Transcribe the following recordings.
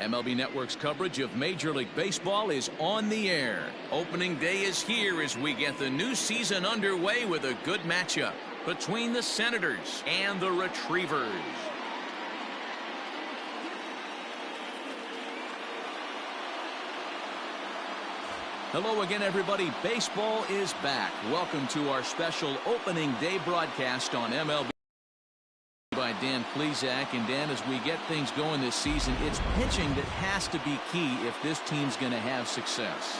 MLB Network's coverage of Major League Baseball is on the air. Opening day is here as we get the new season underway with a good matchup between the Senators and the Retrievers. Hello again, everybody. Baseball is back. Welcome to our special opening day broadcast on MLB by Dan Plesac. And Dan, as we get things going this season, it's pitching that has to be key if this team's going to have success.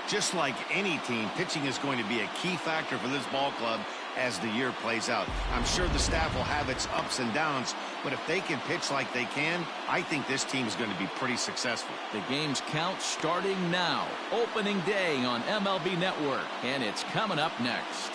Just like any team, pitching is going to be a key factor for this ball club as the year plays out. I'm sure the staff will have its ups and downs, but if they can pitch like they can, I think this team is going to be pretty successful. The game's count starting now. Opening day on MLB Network, and it's coming up next.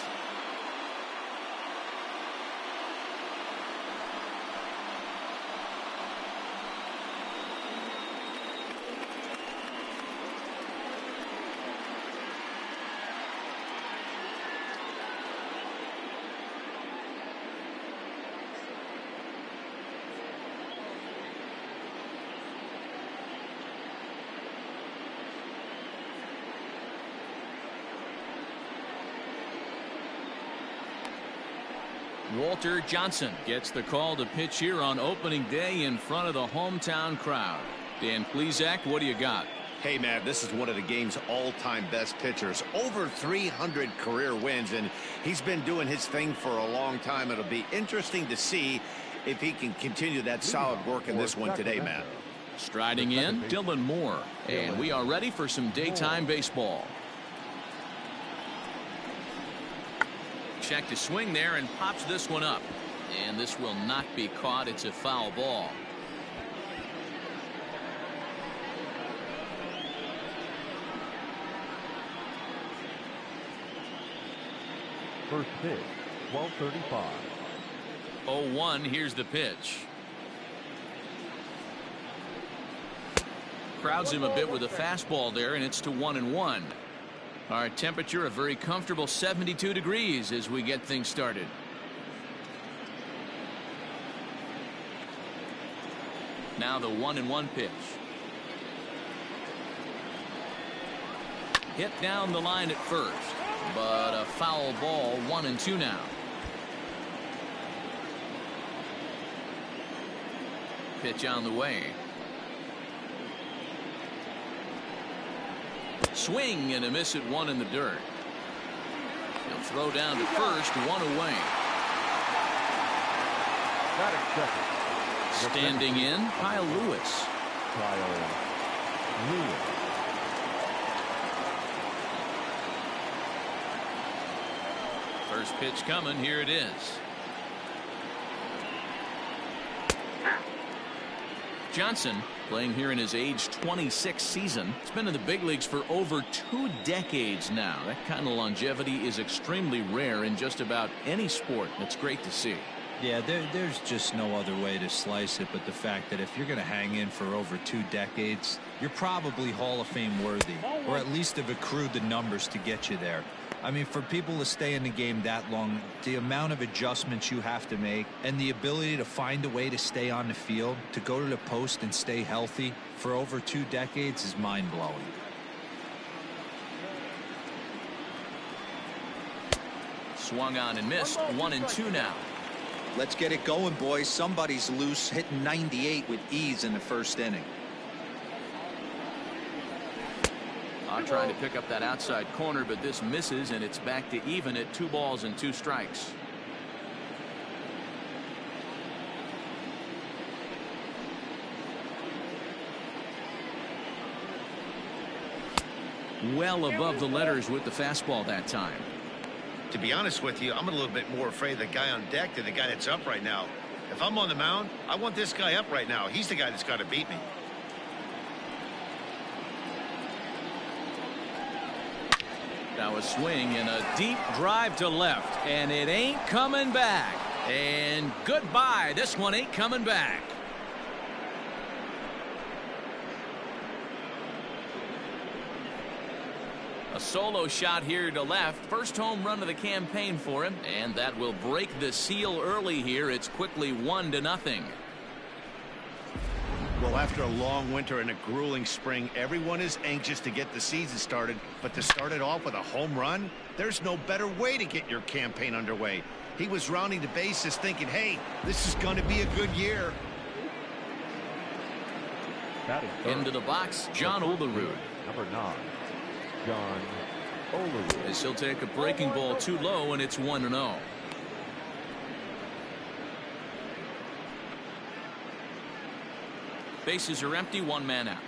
Walter Johnson gets the call to pitch here on opening day in front of the hometown crowd. Dan Plesac, what do you got? Hey, man, this is one of the game's all-time best pitchers. Over 300 career wins, and he's been doing his thing for a long time. It'll be interesting to see if he can continue that solid work in this one today, man. Striding in, Dylan Moore, and we are ready for some daytime baseball. Check to swing there and pops this one up, and this will not be caught. It's a foul ball. First pitch, 12:35. 0-1. Here's the pitch. Crowds him a bit with a fastball there, and it's to 1-1. Our temperature a very comfortable 72 degrees as we get things started. Now the 1-1 pitch. Hit down the line at first, but a foul ball. 1-2 now. Pitch on the way. Swing and a miss at one in the dirt. He'll throw down to first, one away. Standing in, Kyle Lewis. First pitch coming, here it is. Johnson, playing here in his age 26 season. He's been in the big leagues for over 2 decades now. That kind of longevity is extremely rare in just about any sport. That's great to see. Yeah, there's just no other way to slice it but the fact that if you're going to hang in for over 2 decades, you're probably Hall of Fame worthy, or at least have accrued the numbers to get you there. I mean, for people to stay in the game that long, the amount of adjustments you have to make and the ability to find a way to stay on the field, to go to the post and stay healthy for over 2 decades is mind-blowing. Swung on and missed. 1-2 now. Let's get it going, boys. Somebody's loose, hitting 98 with ease in the first inning. Trying to pick up that outside corner, but this misses, and it's back to even at 2 balls and 2 strikes. Well above the letters with the fastball that time. To be honest with you, I'm a little bit more afraid of the guy on deck than the guy that's up right now. If I'm on the mound, I want this guy up right now. He's the guy that's got to beat me. Now a swing and a deep drive to left, and it ain't coming back. And goodbye. This one ain't coming back. A solo shot here to left. First home run of the campaign for him, and that will break the seal early here. It's quickly 1-0. Well, after a long winter and a grueling spring, everyone is anxious to get the season started. But to start it off with a home run, there's no better way to get your campaign underway. He was rounding the bases thinking, hey, this is going to be a good year. Into the box, John Olerud. Number 9, John Olerud. As he'll take a breaking ball too low, and it's 1-0. Bases are empty, one man out.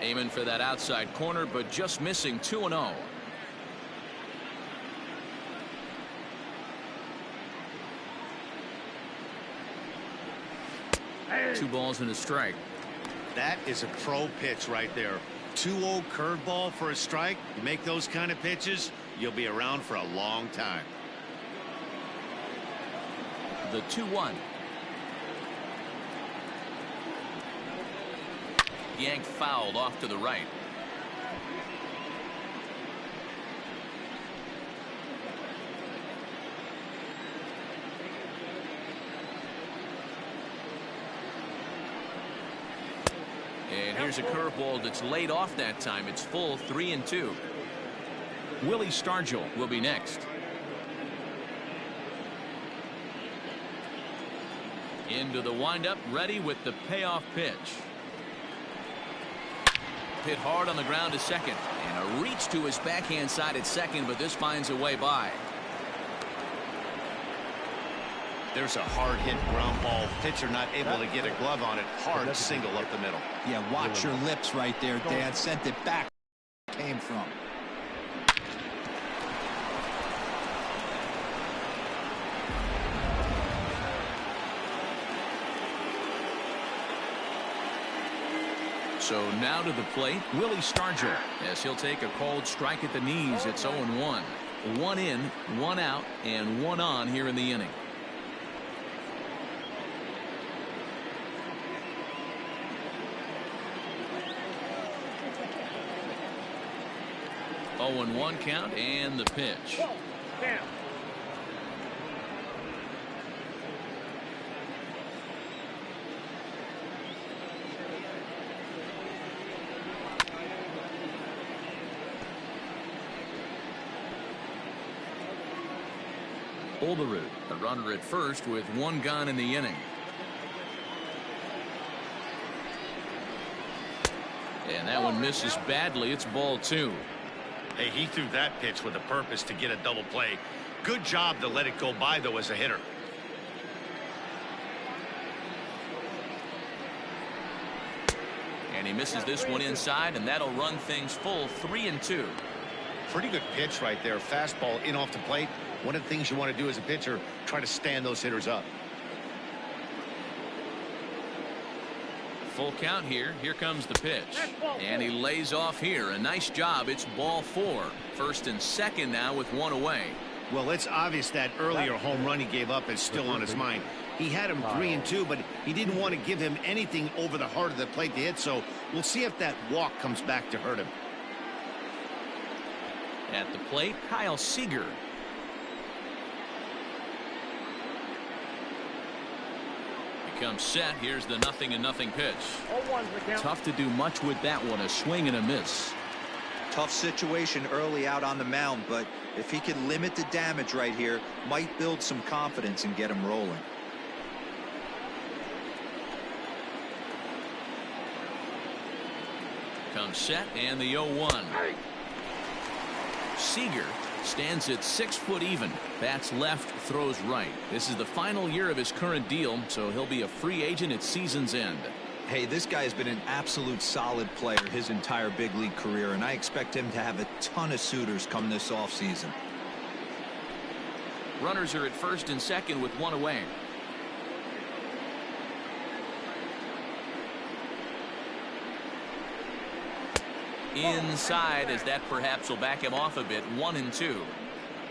Aiming for that outside corner, but just missing. 2-0. Two balls and a strike. That is a pro pitch right there. 2-0 curveball for a strike. You make those kind of pitches, you'll be around for a long time. The 2-1. Yanked fouled off to the right. And here's a curveball that's laid off that time. It's full, 3-2. Willie Stargell will be next. Into the windup, ready with the payoff pitch. Hit hard on the ground to second. And a reach to his backhand side at second, but this finds a way by. There's a hard hit ground ball. Pitcher not able to get a glove on it. Hard single up the middle. Yeah, watch your lips right there, Dan. Sent it back. Came from. So now to the plate, Willie Stargell, as he'll take a called strike at the knees. It's 0-1. One in, one out, and one on here in the inning. Oh, and 1 count, and the pitch. Olerud, a runner at first with 1 gone in the inning. And that one misses badly. It's ball 2. Hey, he threw that pitch with a purpose to get a double play. Good job to let it go by, though, as a hitter. And he misses this one inside, and that'll run things full, 3-2. Pretty good pitch right there. Fastball in off the plate. One of the things you want to do as a pitcher, try to stand those hitters up. Full count here. Here comes the pitch. And he lays off here. A nice job. It's ball 4. First and second now with 1 away. Well, it's obvious that earlier home run he gave up is still on his mind. He had him 3-2, but he didn't want to give him anything over the heart of the plate to hit, so we'll see if that walk comes back to hurt him. At the plate, Kyle Seager. Comes set. Here's the 0-0 pitch. Tough to do much with that one. A swing and a miss. Tough situation early out on the mound, but if he can limit the damage right here, might build some confidence and get him rolling. Comes set, and the 0-1. Seager stands at 6 foot even. Bats left, throws right. This is the final year of his current deal, so he'll be a free agent at season's end. Hey, this guy has been an absolute solid player his entire big league career, and I expect him to have a ton of suitors come this offseason. Runners are at first and second with 1 away. Inside, as that perhaps will back him off a bit. 1-2.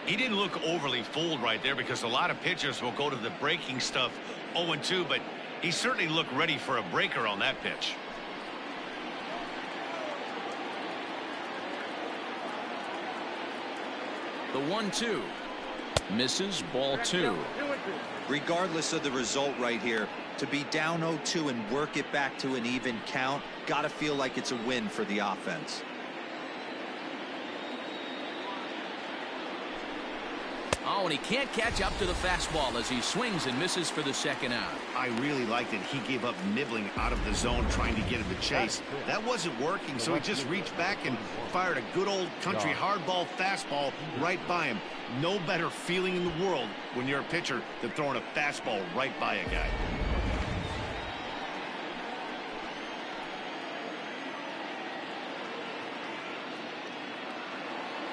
He didn't look overly fooled right there because a lot of pitchers will go to the breaking stuff 0-2, but he certainly looked ready for a breaker on that pitch. The 1-2. Misses, ball 2. Regardless of the result right here, to be down 0-2 and work it back to an even count, gotta feel like it's a win for the offense. Oh, and he can't catch up to the fastball as he swings and misses for the second out. I really liked it. He gave up nibbling out of the zone trying to get him to chase. That wasn't working, so he just reached back and fired a good old country hardball fastball right by him. No better feeling in the world when you're a pitcher than throwing a fastball right by a guy.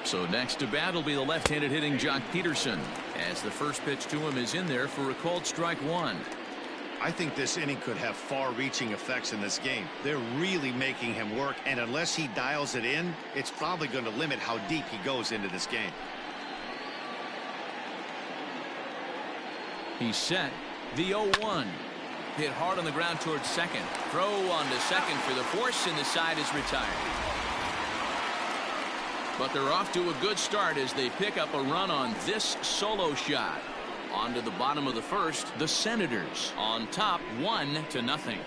So next to bat will be the left-handed hitting Jock Peterson, as the first pitch to him is in there for a called strike 1. I think this inning could have far-reaching effects in this game. They're really making him work, and unless he dials it in, it's probably going to limit how deep he goes into this game. He's set. The 0-1. Hit hard on the ground towards second. Throw on to second for the force, and the side is retired. But they're off to a good start as they pick up a run on this solo shot. On to the bottom of the first, the Senators on top 1-0.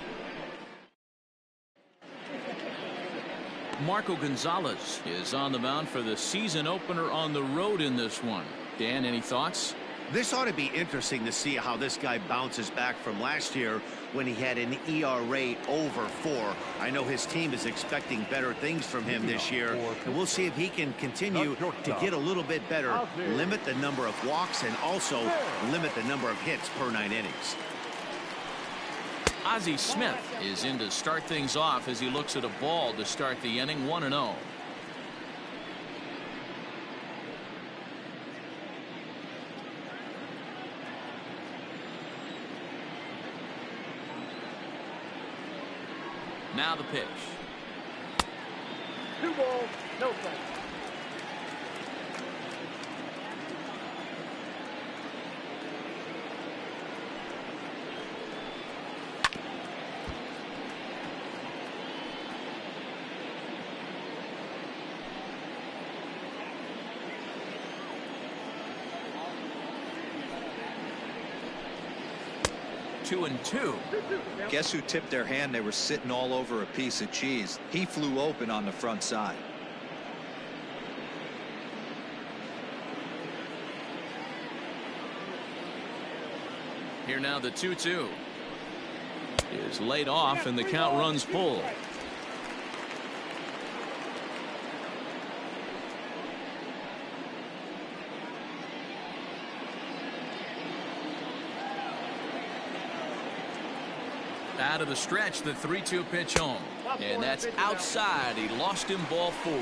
Marco Gonzalez is on the mound for the season opener on the road in this one. Dan, any thoughts? This ought to be interesting to see how this guy bounces back from last year when he had an ERA over 4. I know his team is expecting better things from him this year, and we'll see if he can continue to get a little bit better, limit the number of walks, and also limit the number of hits per 9 innings. Ozzie Smith is in to start things off as he looks at a ball to start the inning. 1-0. Now the pitch. 2 balls, no strikes. Two and two. Guess who tipped their hand? They were sitting all over a piece of cheese. He flew open on the front side. Here now the 2-2 is laid off and the count runs full. Out of the stretch, the 3-2 pitch home, and that's outside. He lost him, ball 4.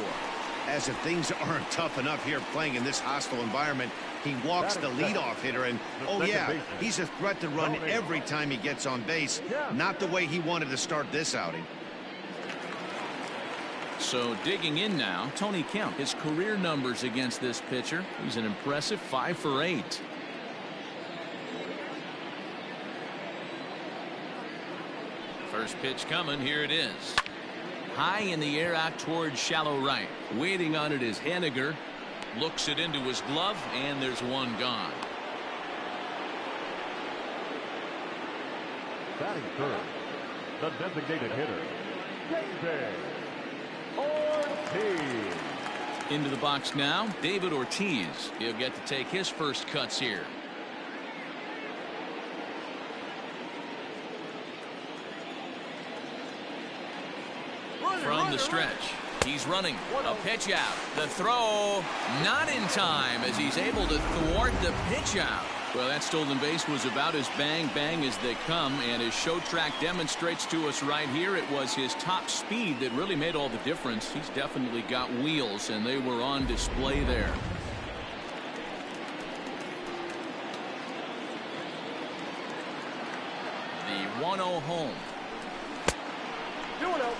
As if things aren't tough enough here playing in this hostile environment, he walks the leadoff hitter, and oh yeah, he's a threat to run every time he gets on base. Not the way he wanted to start this outing. So digging in now, Tony Kemp. His career numbers against this pitcher, he's an impressive 5 for 8. First pitch coming. Here it is. High in the air out towards shallow right. Waiting on it is Henniger. Looks it into his glove, and there's one gone. Batting third, the designated hitter, David Ortiz. Into the box now, David Ortiz. He'll get to take his first cuts here. From the stretch, he's running. A pitch out. The throw not in time as he's able to thwart the pitch out. Well, that stolen base was about as bang as they come, and his show track demonstrates to us right here it was his top speed that really made all the difference. He's definitely got wheels, and they were on display there. The 1-0 home. 2-0.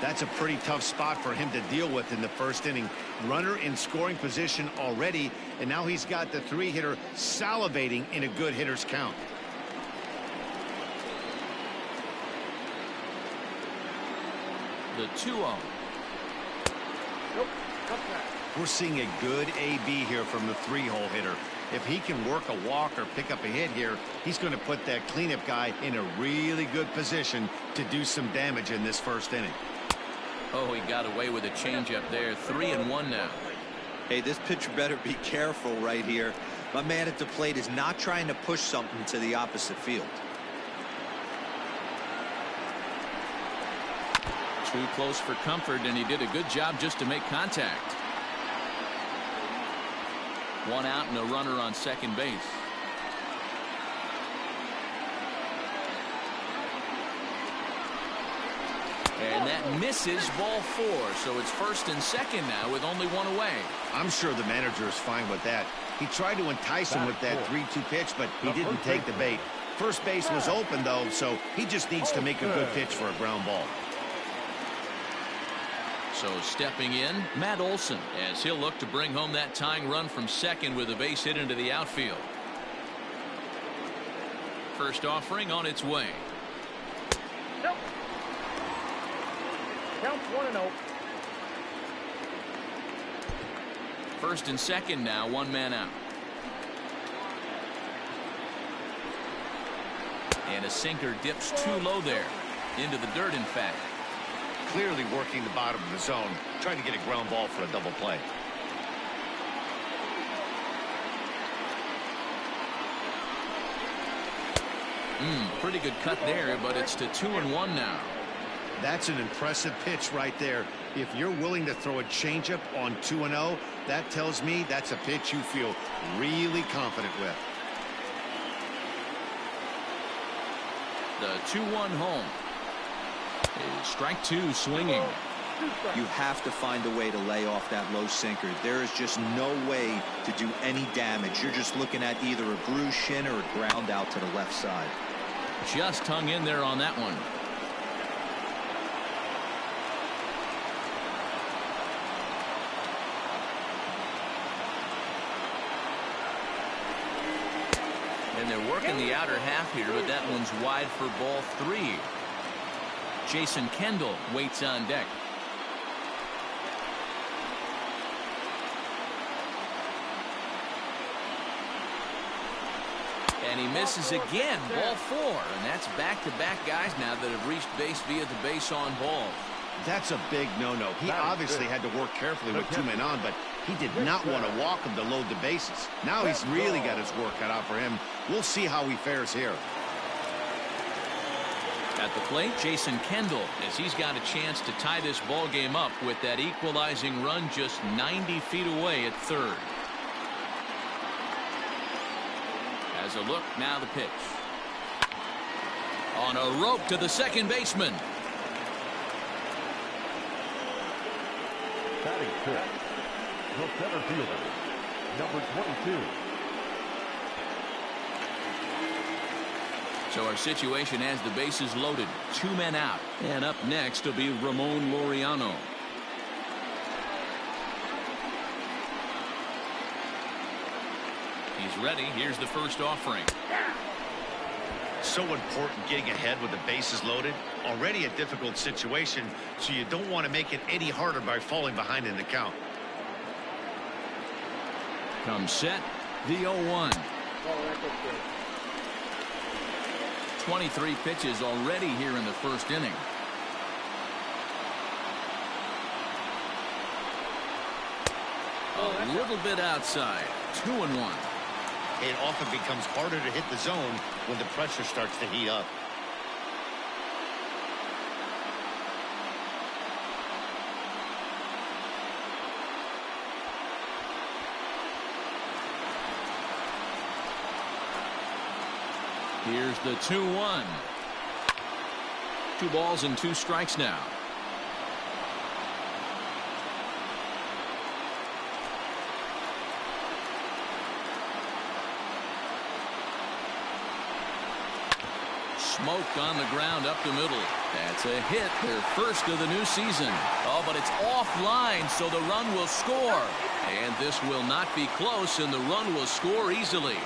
That's a pretty tough spot for him to deal with in the first inning. Runner in scoring position already, and now he's got the 3-hitter salivating in a good hitter's count. The 2-0. Nope, not that. We're seeing a good AB here from the three-hole hitter. If he can work a walk or pick up a hit here, he's going to put that cleanup guy in a really good position to do some damage in this first inning. Oh, he got away with a changeup there. 3-1 now. Hey, this pitcher better be careful right here. My man at the plate is not trying to push something to the opposite field. Too close for comfort, and he did a good job just to make contact. One out and a runner on second base. And that misses, ball 4. So it's first and second now with only one away. I'm sure the manager is fine with that. He tried to entice him with that 3-2 pitch, but he didn't take the bait. First base was open, though, so he just needs to make a good pitch for a ground ball. So stepping in, Matt Olson, as he'll look to bring home that tying run from second with a base hit into the outfield. First offering on its way. Nope. Counts 1-0. First and second now, one man out. And a sinker dips too low there. Into the dirt, in fact. Clearly working the bottom of the zone, trying to get a ground ball for a double play. Pretty good cut there, but it's to 2-1 now. That's an impressive pitch right there. If you're willing to throw a changeup on 2-0, that tells me that's a pitch you feel really confident with. The 2-1 home. Is strike 2 swinging. You have to find a way to lay off that low sinker. There is just no way to do any damage. You're just looking at either a bruised shin or a ground out to the left side. Just hung in there on that one. And they're working the outer half here, but that one's wide for ball 3. Jason Kendall waits on deck. And he misses again, ball 4. And that's back-to-back guys now that have reached base via the base on ball. That's a big no-no. He obviously had to work carefully with 2 men on, but he did not want to walk him to load the bases. Now he's really got his work cut out for him. We'll see how he fares here. At the plate, Jason Kendall, as he's got a chance to tie this ball game up with that equalizing run just 90 feet away at third. As a look, now the pitch. On a rope to the second baseman. Batting fifth, the center fielder, number 22. So our situation has the bases loaded. 2 men out. And up next will be Ramon Laureano. He's ready. Here's the first offering. So important getting ahead with the bases loaded. Already a difficult situation, so you don't want to make it any harder by falling behind in the count. Comes set. The 0-1. 23 pitches already here in the first inning. A little bit outside. 2-1. It often becomes harder to hit the zone when the pressure starts to heat up. Here's the 2-1. 2 balls and 2 strikes now. Smoke on the ground up the middle. That's a hit, their first of the new season. Oh, but it's offline, so the run will score. And this will not be close, and the run will score easily.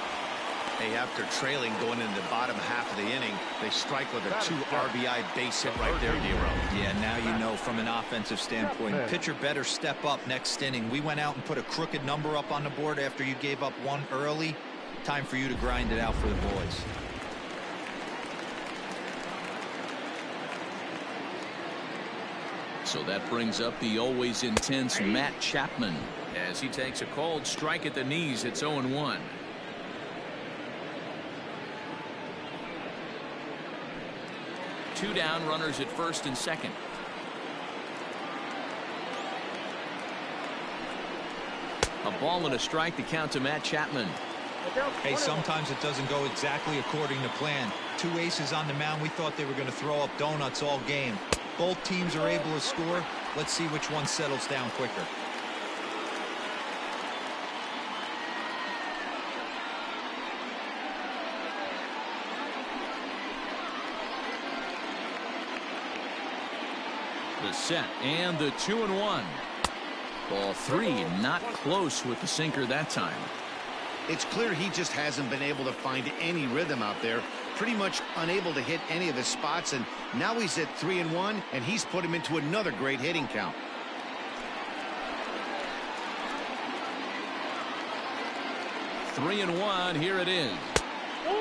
Hey, after trailing going into the bottom half of the inning, they strike with a 2 RBI base hit right there, Nero. Yeah, now you know from an offensive standpoint, pitcher better step up next inning. We went out and put a crooked number up on the board after you gave up one early. Time for you to grind it out for the boys. So that brings up the always intense Matt Chapman as he takes a cold strike at the knees. It's 0-1. Two down, runners at first and second. A ball and a strike to count to Matt Chapman. Hey, sometimes it doesn't go exactly according to plan. Two aces on the mound. We thought they were going to throw up donuts all game. Both teams are able to score. Let's see which one settles down quicker. The set and the 2-1. Ball 3, not close with the sinker that time. It's clear he just hasn't been able to find any rhythm out there. Pretty much unable to hit any of his spots, and now he's at 3-1, and he's put him into another great hitting count. Three and 1. Here it is.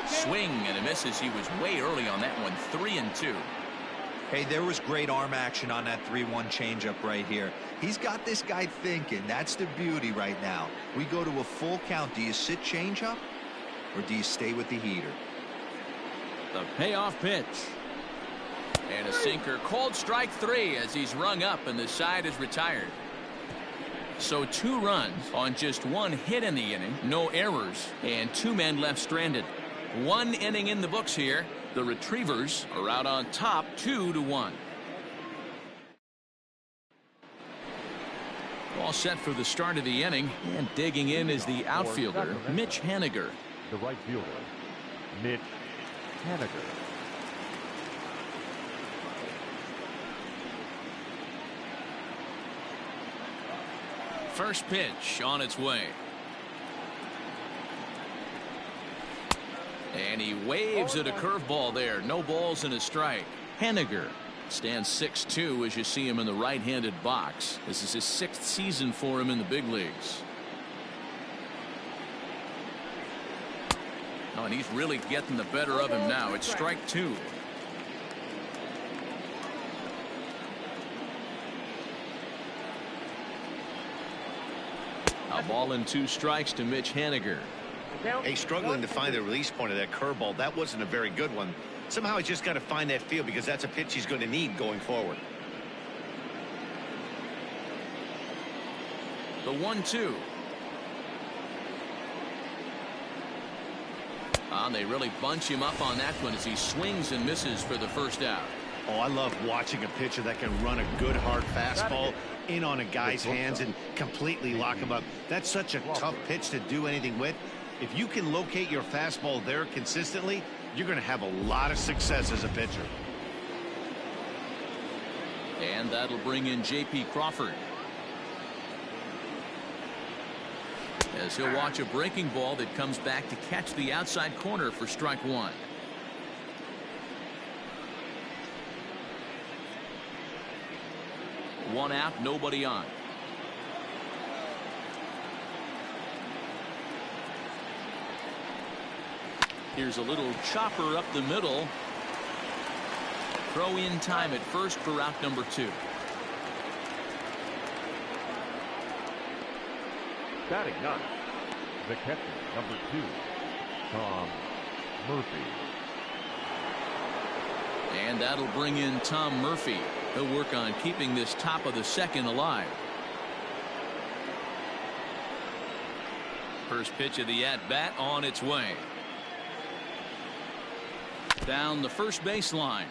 Swing and a misses. He was way early on that one. 3-2. Hey, there was great arm action on that 3-1 changeup right here. He's got this guy thinking. That's the beauty right now. We go to a full count. Do you sit changeup or do you stay with the heater? The payoff pitch. And a sinker. Called strike 3 as he's rung up and the side is retired. So 2 runs on just 1 hit in the inning. No errors and 2 men left stranded. 1 inning in the books here. The Retrievers are out on top 2-1. All set for the start of the inning, and digging in is the outfielder Mitch Haniger. The right fielder, Mitch Haniger. First pitch on its way. And he waves at a curveball there. No balls and a strike. Haniger stands 6'2" as you see him in the right-handed box. This is his 6th season for him in the big leagues. Oh, and he's really getting the better of him now. It's strike 2. A ball and 2 strikes to Mitch Haniger. Hey, struggling to find the release point of that curveball. That wasn't a very good one. Somehow he's just got to find that feel because that's a pitch he's going to need going forward. The 1-2. And they really bunch him up on that one as he swings and misses for the first out. Oh, I love watching a pitcher that can run a good hard fastball in on a guy's hands and completely lock him up. That's such a tough pitch to do anything with. If you can locate your fastball there consistently, you're going to have a lot of success as a pitcher. And that'll bring in J.P. Crawford. As he'll watch a breaking ball that comes back to catch the outside corner for strike 1. One out, nobody on. Here's a little chopper up the middle. Throw in time at first for out number 2. Batting ninth, the catcher, number 2, Tom Murphy. And that'll bring in Tom Murphy. He'll work on keeping this top of the second alive. First pitch of the at-bat on its way. Down the first baseline.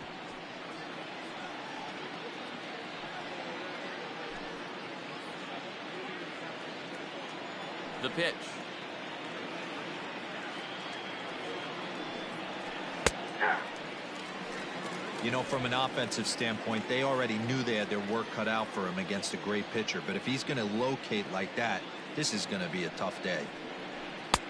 The pitch. You know, from an offensive standpoint, they already knew they had their work cut out for him against a great pitcher. But if he's going to locate like that, this is going to be a tough day.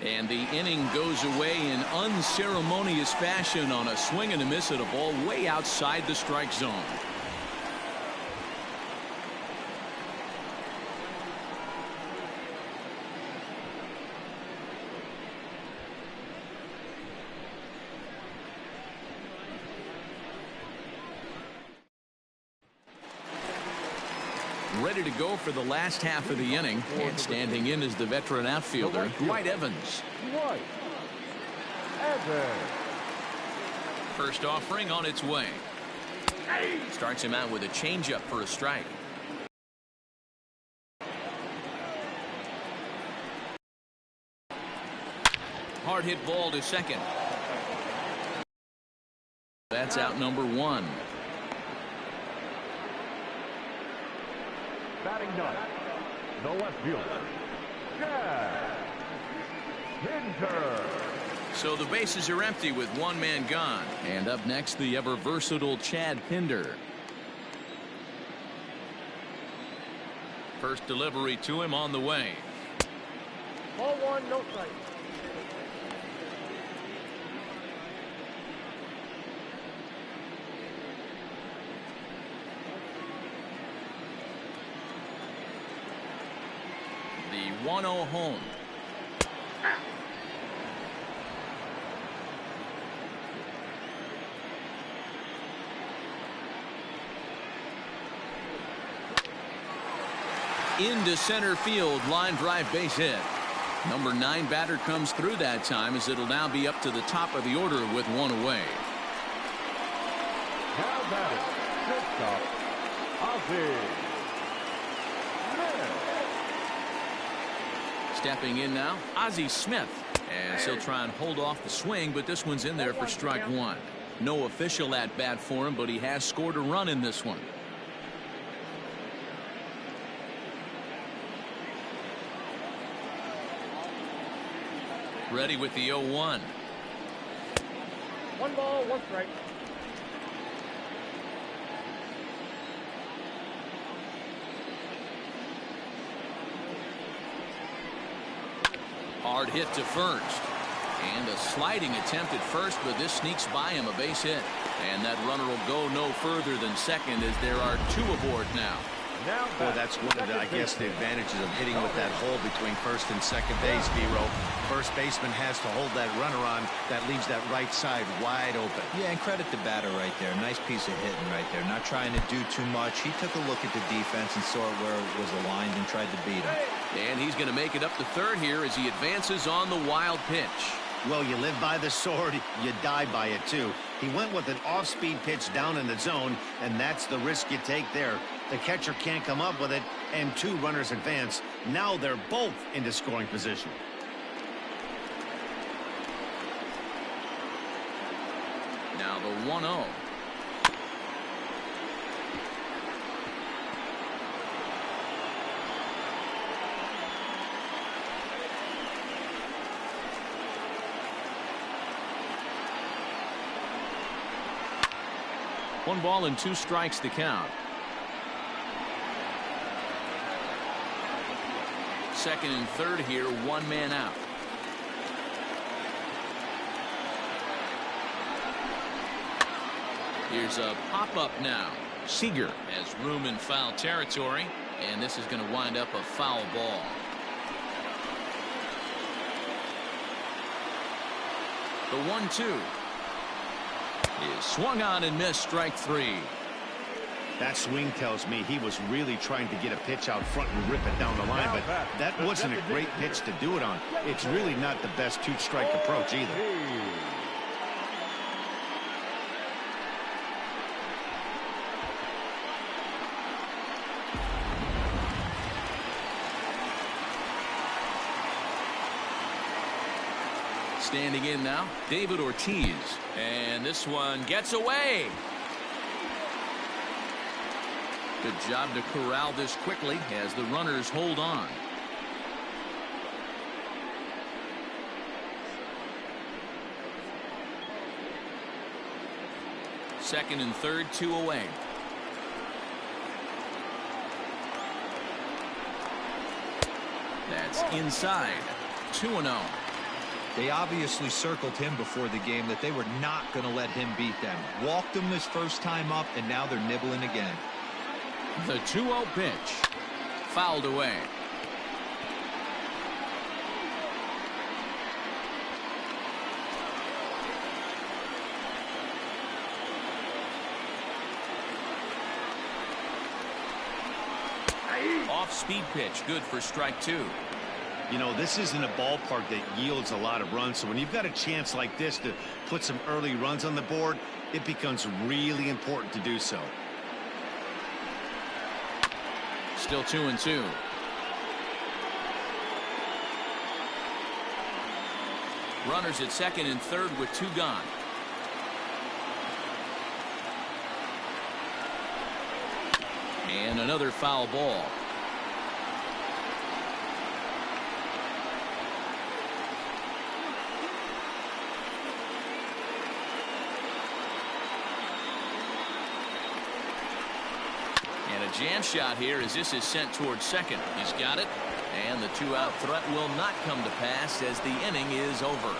And the inning goes away in unceremonious fashion on a swing and a miss at a ball way outside the strike zone. Ready to go for the last half of the inning, and standing in is the veteran outfielder, Dwight Evans. First offering on its way. Starts him out with a changeup for a strike. Hard hit ball to second. That's out number one. Batting ninth, the left fielder, Chad Pinter. So the bases are empty with one man gone. And up next, the ever versatile Chad Pinder. First delivery to him on the way. Ball one, no strike. The 1-0 home. Into center field, line drive, base hit. Number 9 batter comes through that time, as it'll now be up to the top of the order with one away. Now batting, shortstop, Ozzie. Stepping in now, Ozzie Smith. And he'll try and hold off the swing, but this one's in there for strike one. No official at bat for him, but he has scored a run in this one. Ready with the 0-1. One ball, one strike. Hard hit to first. And a sliding attempt at first, but this sneaks by him, a base hit. And that runner will go no further than second, as there are 2 aboard now. Well, that's one of the, I guess, the advantages of hitting with that hole between first and second base, Vero. First baseman has to hold that runner on. That leaves that right side wide open. Yeah, and credit the batter right there. Nice piece of hitting right there. Not trying to do too much. He took a look at the defense and saw it where it was aligned and tried to beat him. And he's going to make it up to third here as he advances on the wild pitch. Well, you live by the sword, you die by it too. He went with an off-speed pitch down in the zone, and that's the risk you take there. The catcher can't come up with it, and 2 runners advance. Now they're both into scoring position. Now the 1-0. One ball and 2 strikes to count. Second and third here, 1 man out. Here's a pop-up now. Seager has room in foul territory, and this is going to wind up a foul ball. The 1-2 is swung on and missed, strike 3. That swing tells me he was really trying to get a pitch out front and rip it down the line, but that wasn't a great pitch to do it on. It's really not the best 2-strike approach either. Standing in now, David Ortiz. And this one gets away. Good job to corral this quickly as the runners hold on. Second and third, 2 away. That's inside. 2-0. They obviously circled him before the game that they were not going to let him beat them. Walked him his first time up, and now they're nibbling again. The 2-0 pitch. Fouled away. Off-speed pitch, good for strike 2. You know, this isn't a ballpark that yields a lot of runs, so when you've got a chance like this to put some early runs on the board, it becomes really important to do so. Still 2-2. Runners at second and third with 2 gone. And another foul ball. And a jam shot here as this is sent towards second. He's got it. And the 2-out threat will not come to pass as the inning is over.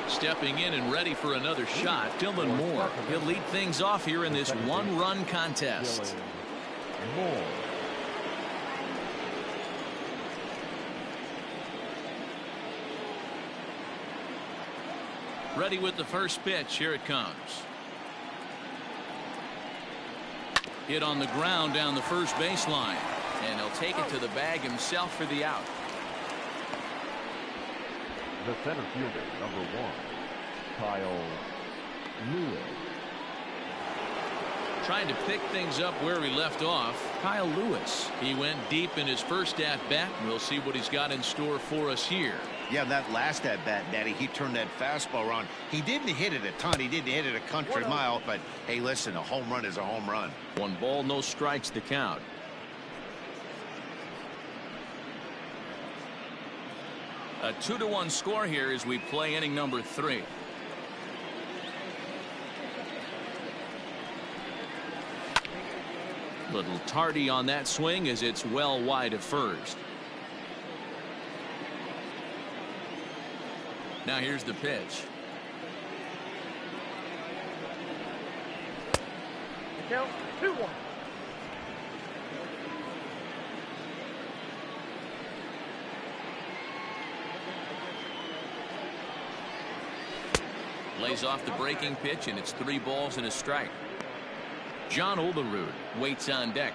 Stepping in and ready for another shot, Dylan Moore. He'll lead things off here in this one-run contest. Moore. Ready with the first pitch. Here it comes. Hit on the ground down the first baseline. And he'll take it to the bag himself for the out. The center fielder, number 1, Kyle Lewis. Trying to pick things up where he left off, Kyle Lewis. He went deep in his first at-bat. We'll see what he's got in store for us here. Yeah, that last at-bat, Daddy, he turned that fastball around. He didn't hit it a ton. He didn't hit it a country mile. But, hey, listen, a home run is a home run. 1 ball, no strikes to count. A 2-1 score here as we play inning number 3. Little tardy on that swing as it's well wide of first. Now here's the pitch. Count 2-1. Lays off the breaking pitch, and it's 3 balls and a strike. John Olerud waits on deck.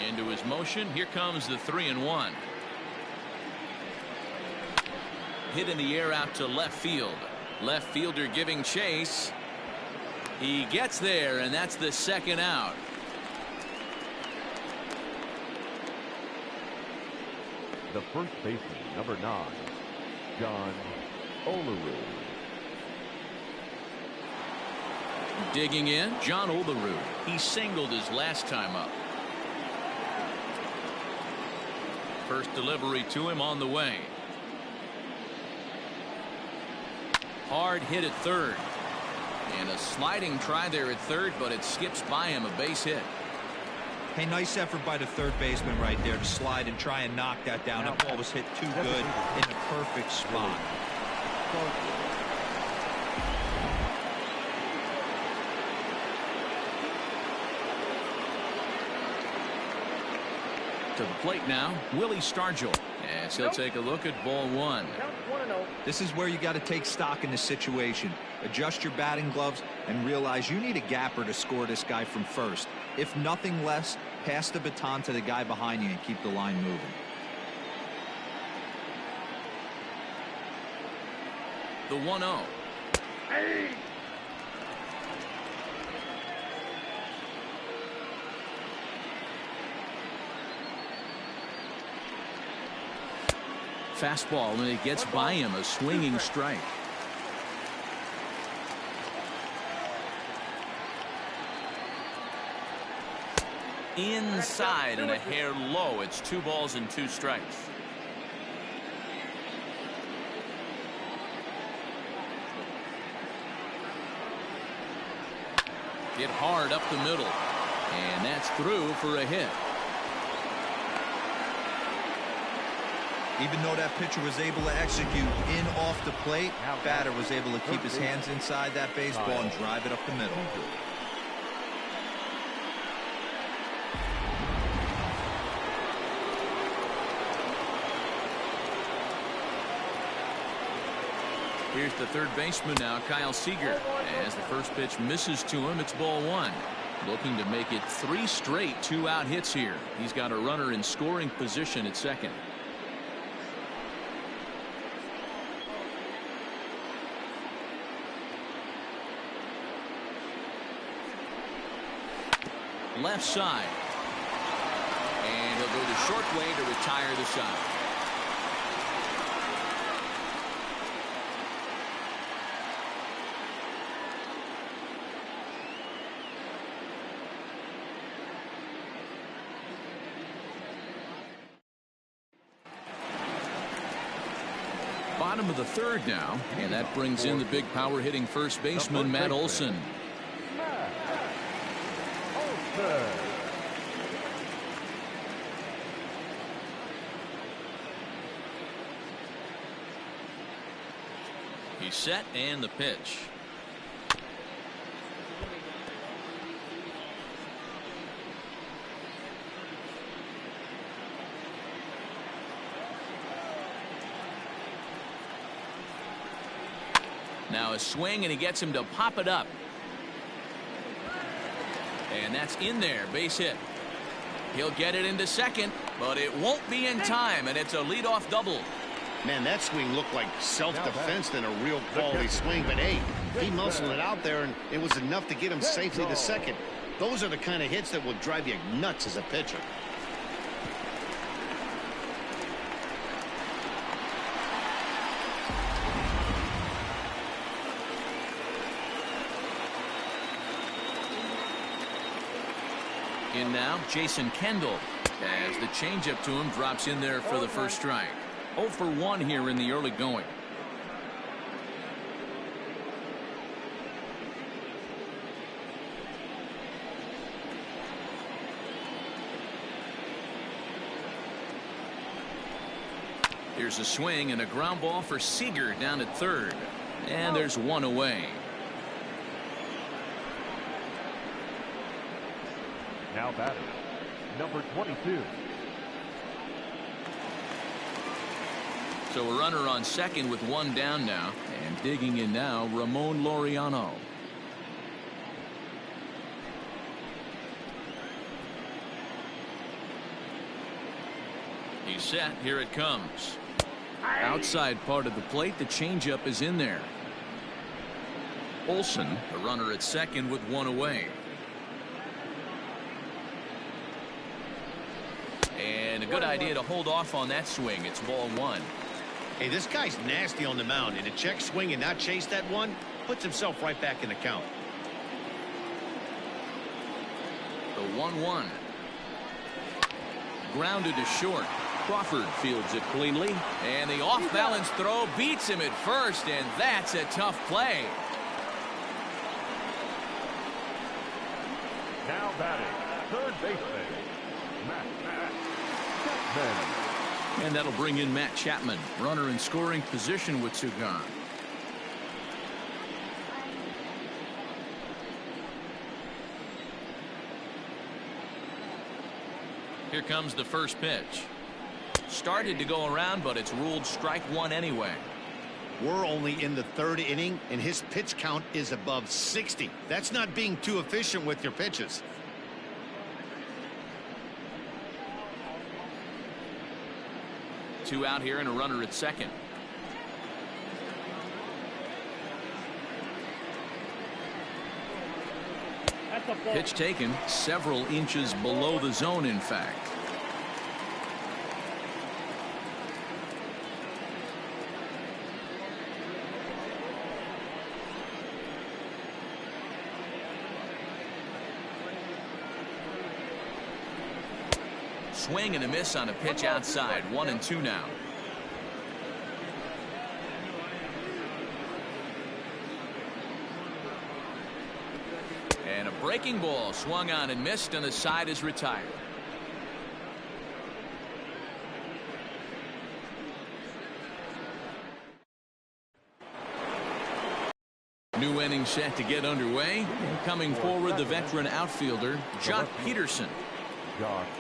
Into his motion. Here comes the 3-1. Hit in the air out to left field. Left fielder giving chase. He gets there, and that's the second out. The first baseman, number 9, John Olerud. Digging in, John Olerud. He singled his last time up. First delivery to him on the way. Hard hit at third. And a sliding try there at third, but it skips by him, a base hit. Hey, nice effort by the third baseman right there to slide and try and knock that down. That ball was hit too good in the perfect spot. To the plate now, Willie Stargell. As he'll take a look at ball 1. This is where you got to take stock in this situation. Adjust your batting gloves and realize you need a gapper to score this guy from first. If nothing less, pass the baton to the guy behind you and keep the line moving. The 1-0. Hey! Fastball, and it gets by him, a swinging strike. inside and a hair low. It's 2 balls and 2 strikes. Hit hard up the middle, and that's through for a hit. Even though that pitcher was able to execute in off the plate, batter was able to keep his hands inside that baseball and drive it up the middle. Here's the third baseman now, Kyle Seager. As the first pitch misses to him, it's ball 1. Looking to make it 3 straight 2-out hits here. He's got a runner in scoring position at second. Left side. And he'll go the short way to retire the side. Bottom of the third now, and that brings in the big power hitting first baseman, Matt Olson. He's set, and the pitch. Now a swing, and he gets him to pop it up. And that's in there, base hit. He'll get it into second, but it won't be in time, and it's a leadoff double. Man, that swing looked like self-defense than a real quality swing, but hey, he muscled it out there, and it was enough to get him safely to second. Those are the kind of hits that will drive you nuts as a pitcher. In now, Jason Kendall, as the changeup to him drops in there for the first strike. 0 for 1 here in the early going. Here's a swing and a ground ball for Seager down at third. And there's one away. Now batting, number 22. So a runner on second with 1 down now, and digging in now, Ramon Laureano. He's set. Here it comes. Outside part of the plate, the changeup is in there. Olson, the runner at second with 1 away. And a good idea to hold off on that swing. It's ball 1. Hey, this guy's nasty on the mound, and a check swing and not chase that one puts himself right back in the count. The 1-1. Grounded to short. Crawford fields it cleanly, and the off-balance throw beats him at first, and that's a tough play. Now batting, third baseman, Matt Chapman. And that'll bring in Matt Chapman, runner in scoring position with 2 gone. Here comes the first pitch. Started to go around, but it's ruled strike 1 anyway. We're only in the 3rd inning, and his pitch count is above 60. That's not being too efficient with your pitches. Two out here and a runner at second. Pitch taken several inches below the zone, in fact. Swing and a miss on a pitch outside. 1-2 now. And a breaking ball swung on and missed, and the side is retired. New inning set to get underway. Coming forward, the veteran outfielder, Jock Peterson. Jock Peterson.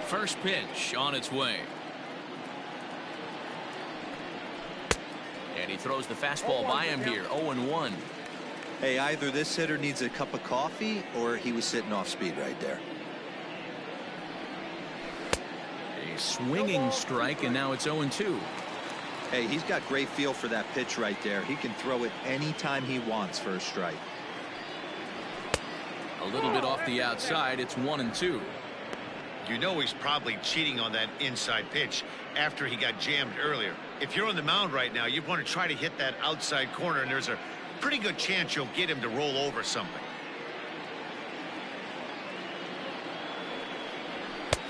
First pitch on its way. And he throws the fastball by him here. 0-1. Hey, either this hitter needs a cup of coffee or he was sitting off speed right there. A swinging strike, and now it's 0-2. Hey, he's got great feel for that pitch right there. He can throw it anytime he wants for a strike. A little bit off the outside. It's 1-2. You know he's probably cheating on that inside pitch after he got jammed earlier. If you're on the mound right now, you want to try to hit that outside corner, and there's a pretty good chance you'll get him to roll over something.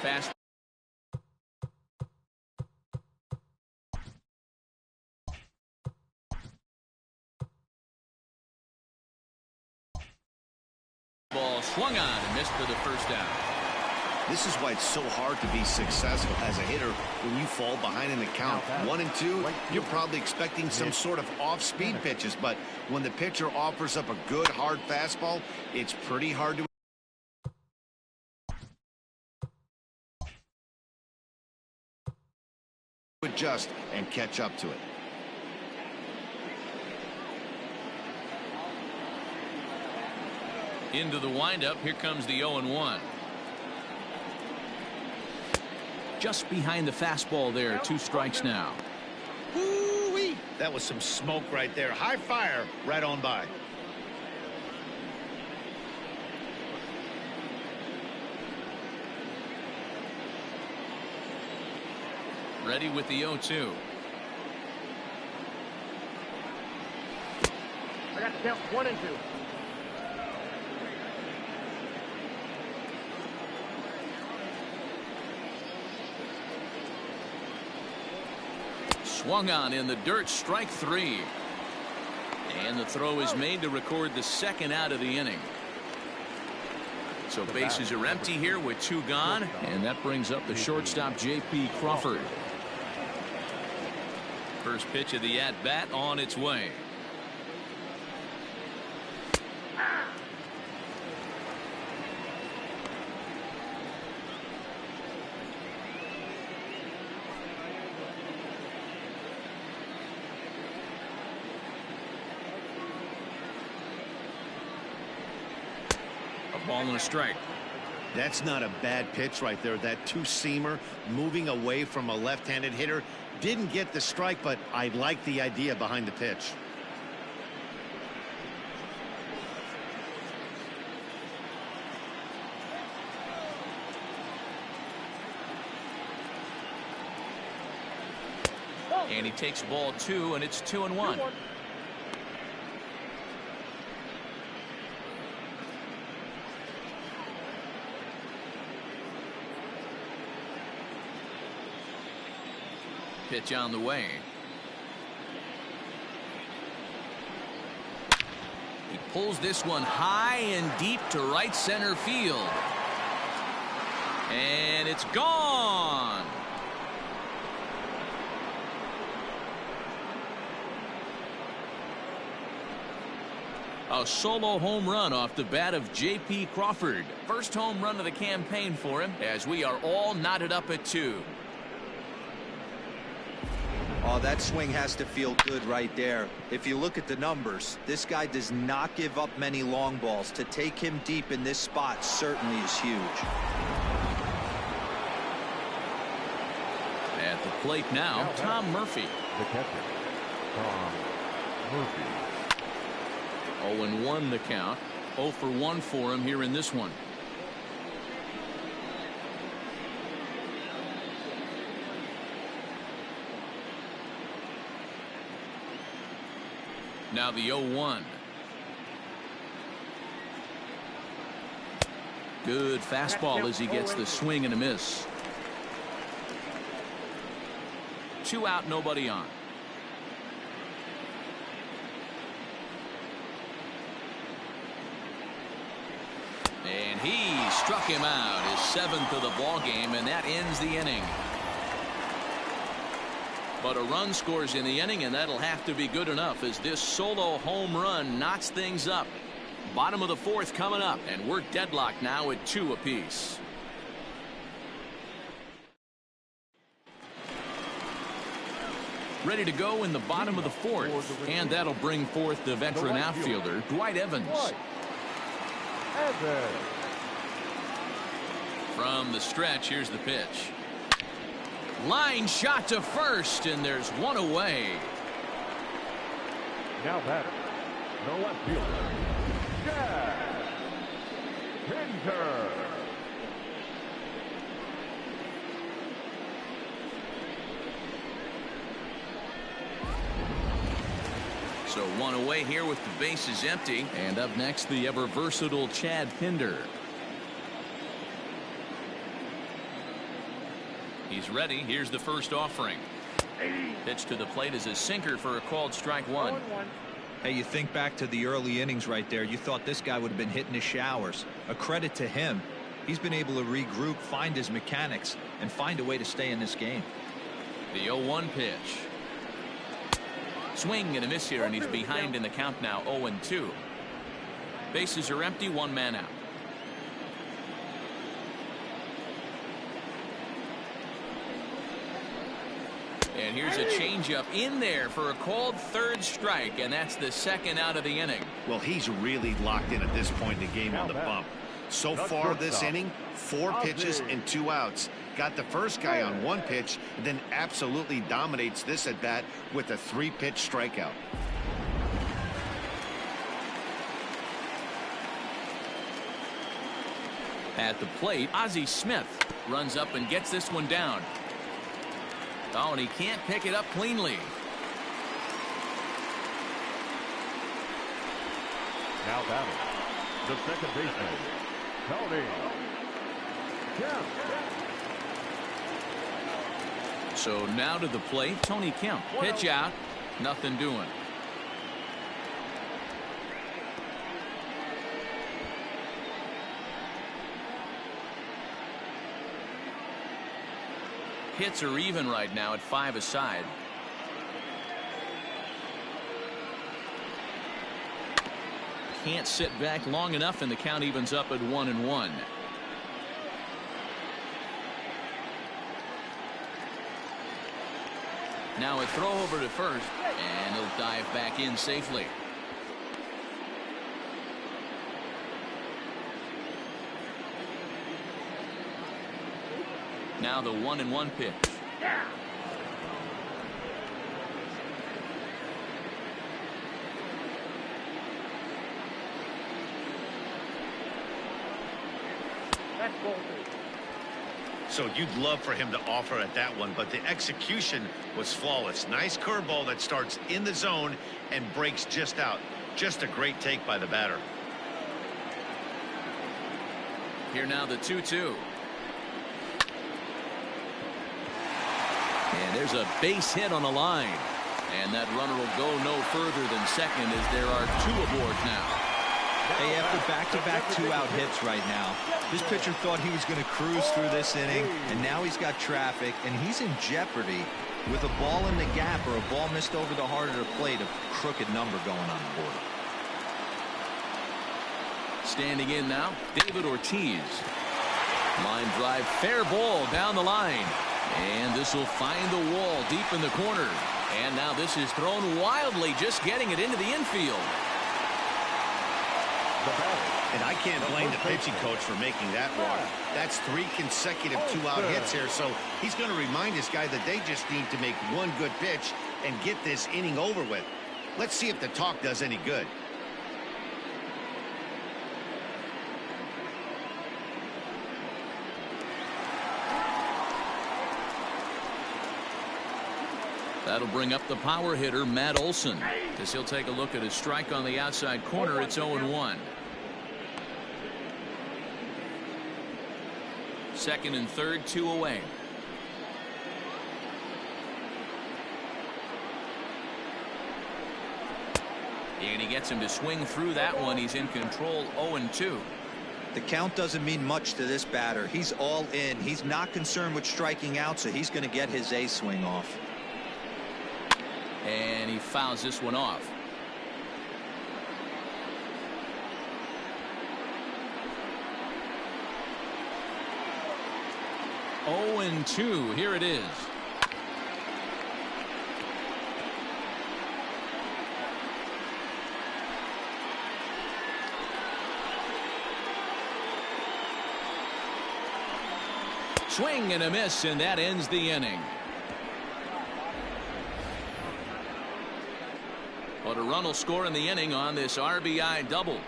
Fast. Ball swung on and missed for the first down. This is why it's so hard to be successful as a hitter when you fall behind in the count. 1-2, you're probably expecting some sort of off-speed pitches, but when the pitcher offers up a good hard fastball, it's pretty hard to adjust and catch up to it. Into the windup. Here comes the 0-1. Just behind the fastball there. 2 strikes now. Woo-wee. That was some smoke right there. High fire right on by. Ready with the 0-2. I got the count 1-2. Swung on in the dirt. Strike 3. And the throw is made to record the second out of the inning. So bases are empty here with 2 gone, and that brings up the shortstop, J.P. Crawford. First pitch of the at-bat on its way. Ball and a strike. That's not a bad pitch right there. That 2-seamer moving away from a left-handed hitter. Didn't get the strike, but I like the idea behind the pitch. And he takes ball 2, and it's 2-1. Pitch on the way. He pulls this one high and deep to right center field. And it's gone. A solo home run off the bat of J.P. Crawford. First home run of the campaign for him, as we are all knotted up at 2. Oh, that swing has to feel good right there. If you look at the numbers, this guy does not give up many long balls. To take him deep in this spot certainly is huge. At the plate now, Tom Murphy. The catcher, Tom Murphy. 0-1 the count. 0 for 1 for him here in this one. Now the 0-1. Good fastball as he gets the swing and a miss. 2 out, nobody on. And he struck him out, his 7th of the ball game, and that ends the inning. But a run scores in the inning, and that'll have to be good enough as this solo home run knots things up. Bottom of the 4th coming up, and we're deadlocked now at 2 apiece. Ready to go in the bottom of the 4th, and that'll bring forth the veteran outfielder, Dwight Evans. From the stretch, here's the pitch. Line shot to first, and there's one away. Now batter, the left fielder, Pinter. So one away here with the bases empty. And up next, the ever versatile Chad Pinder. He's ready. Here's the first offering. Pitch to the plate is a sinker for a called strike 1. Hey, you think back to the early innings right there. You thought this guy would have been hitting his showers. A credit to him. He's been able to regroup, find his mechanics, and find a way to stay in this game. The 0-1 pitch. Swing and a miss here, and he's behind in the count now, 0-2. Bases are empty, 1 man out. And here's a changeup in there for a called 3rd strike, and that's the 2nd out of the inning. Well, he's really locked in at this point in the game on the bump. So far this inning, 4 pitches and 2 outs. Got the first guy on 1 pitch, and then absolutely dominates this at bat with a 3-pitch strikeout. At the plate, Ozzie Smith runs up and gets this one down. Oh, and he can't pick it up cleanly. Now batting, the second baseman, Tony Kemp. So now to the plate, Tony Kemp. Pitch out, nothing doing. Hits are even right now at 5 aside. Can't sit back long enough, and the count evens up at 1-1. Now a throw over to first, and he'll dive back in safely. Now the 1-1 pitch. So you'd love for him to offer at that one, but the execution was flawless. Nice curveball that starts in the zone and breaks just out. Just a great take by the batter. Here now the 2-2. And there's a base hit on the line. And that runner will go no further than second as there are 2 aboard now. Hey, after back-to-back 2-out hits right now, this pitcher thought he was going to cruise through this inning, and now he's got traffic, and he's in jeopardy with a ball in the gap or a ball missed over the heart of the plate, a crooked number going on the board. Standing in now, David Ortiz. Line drive, fair ball down the line. And this will find the wall deep in the corner. And now this is thrown wildly, just getting it into the infield. And I can't blame the pitching coach for making that walk. That's 3 consecutive 2-out hits here, so he's going to remind this guy that they just need to make 1 good pitch and get this inning over with. Let's see if the talk does any good. That'll bring up the power hitter, Matt Olson. As he'll take a look at his strike on the outside corner, it's 0-1. Second and third, 2 away. And he gets him to swing through that one. He's in control, 0-2. The count doesn't mean much to this batter. He's all in. He's not concerned with striking out, so he's going to get his A swing off. And he fouls this one off. Oh, and 2. Here it is. Swing and a miss, and that ends the inning. But a run will score in the inning on this RBI double.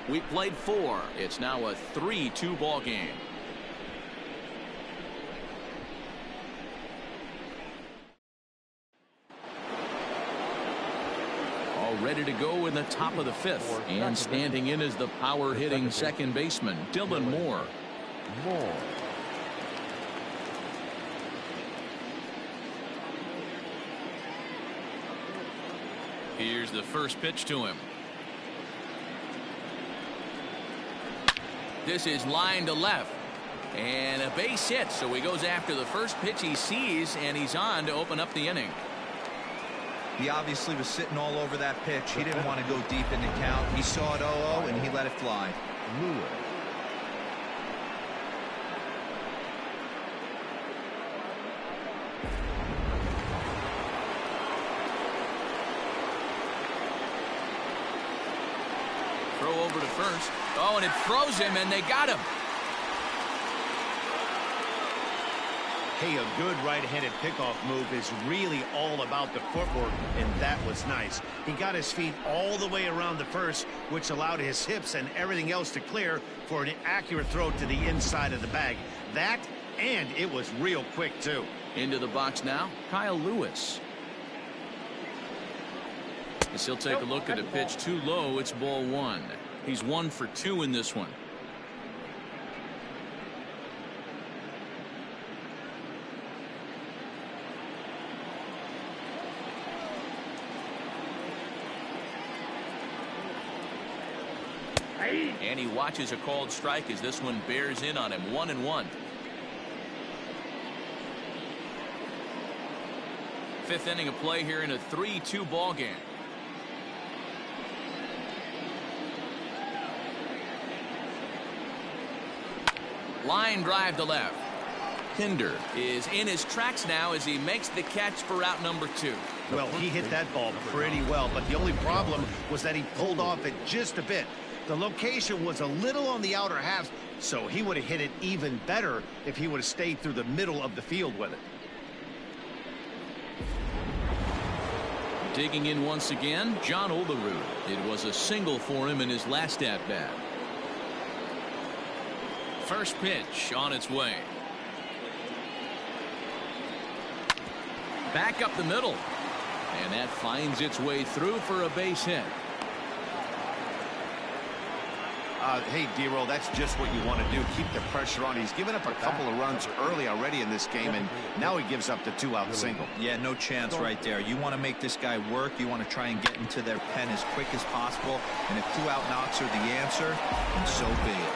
We played 4. It's now a 3-2 ball game. All ready to go in the top of the 5th. And standing in is the power hitting second baseman, Dylan Moore. Here's the first pitch to him. This is line to left. And a base hit, so he goes after the first pitch he sees, and he's on to open up the inning. He obviously was sitting all over that pitch. He didn't want to go deep in the count. He saw it 0-0, and he let it fly. Throw over to first. Oh, and it throws him, and they got him. Hey, a good right-handed pickoff move is really all about the footwork, and that was nice. He got his feet all the way around the first, which allowed his hips and everything else to clear for an accurate throw to the inside of the bag. That, and it was real quick, too. Into the box now, Kyle Lewis. As he'll take a look at a pitch too low, it's ball 1. He's 1 for 2 in this one. And he watches a called strike as this one bears in on him. 1-1. 5th inning of play here in a 3-2 ball game. Line drive to left. Pinder is in his tracks now as he makes the catch for out number 2. Well, he hit that ball pretty well, but the only problem was that he pulled off it just a bit. The location was a little on the outer half, so he would have hit it even better if he would have stayed through the middle of the field with it. Digging in once again, John Olerud. It was a single for him in his last at-bat. First pitch on its way. Back up the middle. And that finds its way through for a base hit. Hey, D-Roll, that's just what you want to do. Keep the pressure on. He's given up a couple of runs early already in this game, and now he gives up the 2-out single. Yeah, no chance right there. You want to make this guy work. You want to try and get into their pen as quick as possible. And if 2-out knocks are the answer, then so be it.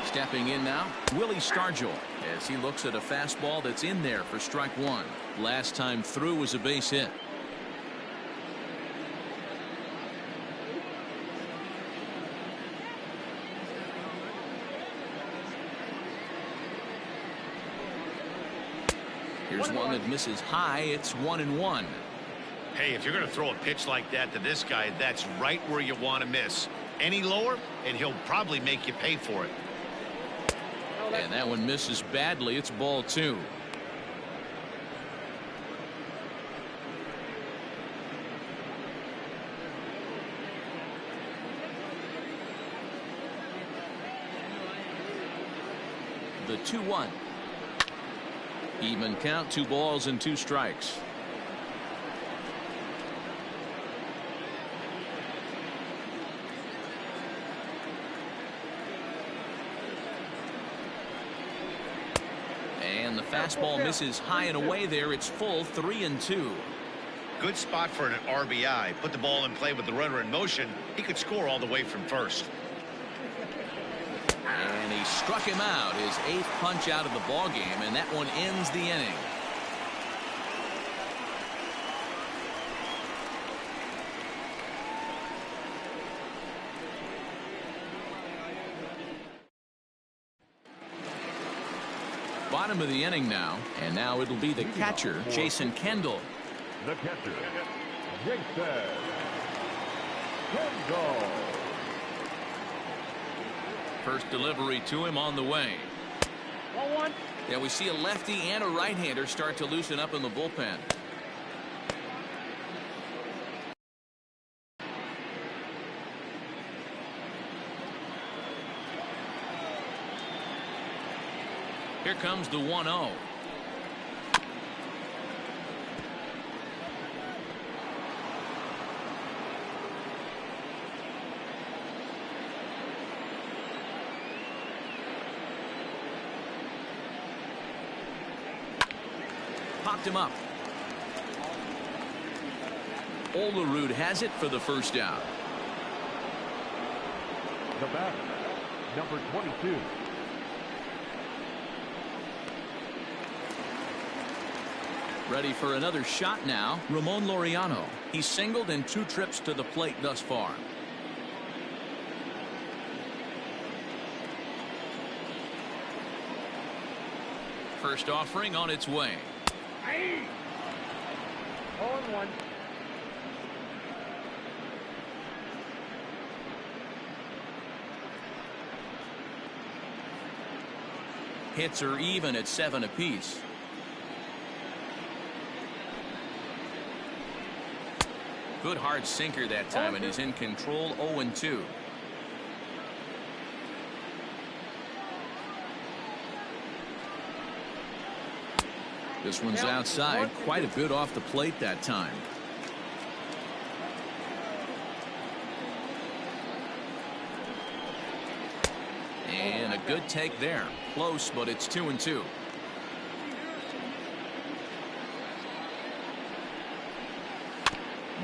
Stepping in now, Willie Stargell, as he looks at a fastball that's in there for strike 1. Last time through was a base hit. Here's one that misses high. It's 1-1. Hey, if you're going to throw a pitch like that to this guy, that's right where you want to miss. Any lower, and he'll probably make you pay for it. And that one misses badly. It's ball 2. The 2-1. Even count, 2 balls and 2 strikes. And the fastball misses high and away there. It's full, 3-2. Good spot for an RBI. Put the ball in play with the runner in motion. He could score all the way from first. And he struck him out, his 8th punch out of the ball game, and that one ends the inning. Bottom of the inning now, and now it'll be the catcher, Jason Kendall. The catcher, Jason Kendall. First delivery to him on the way. 1-1. Yeah, we see a lefty and a right-hander start to loosen up in the bullpen. Here comes the 1-0. Popped him up. Olerud has it for the first out. The batter, number 22. Ready for another shot now, Ramon Laureano. He's singled in 2 trips to the plate thus far. First offering on its way. 0-1. Hits are even at 7 apiece. Good hard sinker that time, and he's in control. 0-2. This one's outside, quite a bit off the plate that time. And a good take there. Close, but it's 2-2.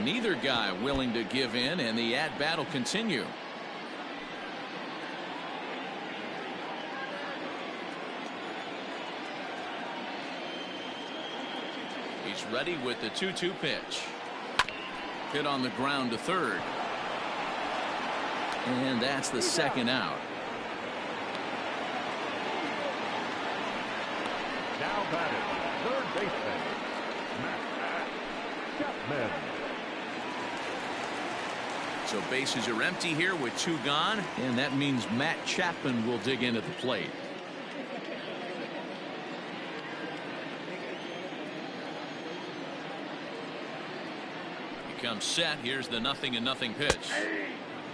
Neither guy willing to give in, and the at-bat will continue. He's ready with the 2-2 pitch. Hit on the ground to third. And that's the second out. Now batting, third baseman, Matt Chapman. So bases are empty here with 2 gone, and that means Matt Chapman will dig in at the plate. He comes set. Here's the 0-0 pitch.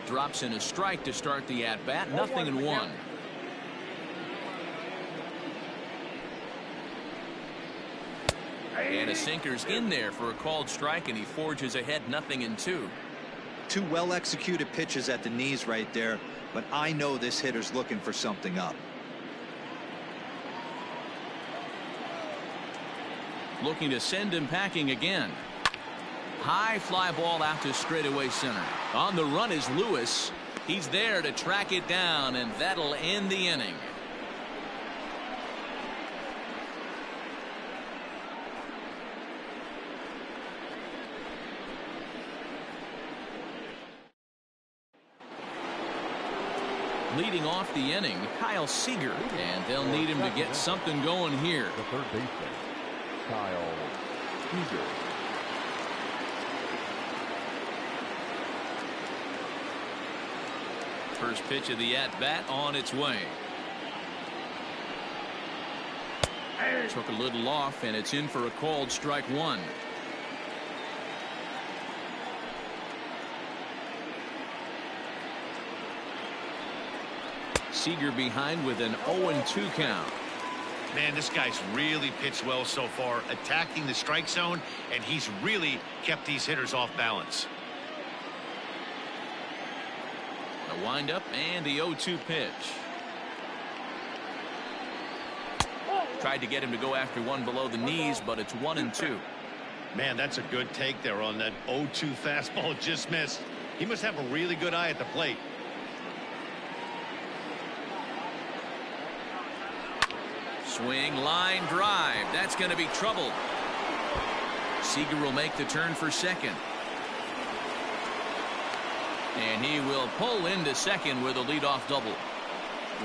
Drops in a strike to start the at-bat. 0-1. And a sinker's in there for a called strike, and he forges ahead 0-2. 2 well-executed pitches at the knees right there, but I know this hitter's looking for something up. Looking to send him packing again. High fly ball out to straightaway center. On the run is Lewis. He's there to track it down, and that'll end the inning. Leading off the inning, Kyle Seager, and they'll need him to get something going here. The third baseman, Kyle Seager. First pitch of the at-bat on its way. Took a little off, and it's in for a called strike 1. Seager behind with an 0-2 count. Man, this guy's really pitched well so far, attacking the strike zone, and he's really kept these hitters off balance. A windup and the 0-2 pitch. Tried to get him to go after one below the knees, but it's 1-2. Man, that's a good take there on that 0-2 fastball. Just missed. He must have a really good eye at the plate. Swing, line drive. That's going to be trouble. Seager will make the turn for second. And he will pull into second with a leadoff double.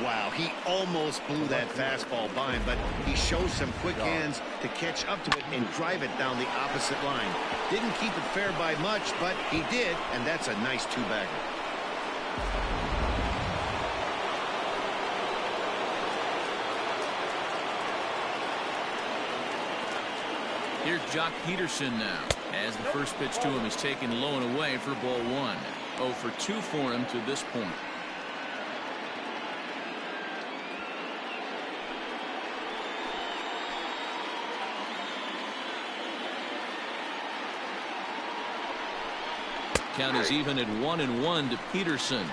Wow, he almost blew that fastball by him, but he shows some quick hands to catch up to it and drive it down the opposite line. Didn't keep it fair by much, but he did, and that's a nice two-bagger. Here's Jock Peterson now, as the first pitch to him is taken low and away for ball one. 0 for 2 for him to this point. Count is even at 1-1 to Peterson.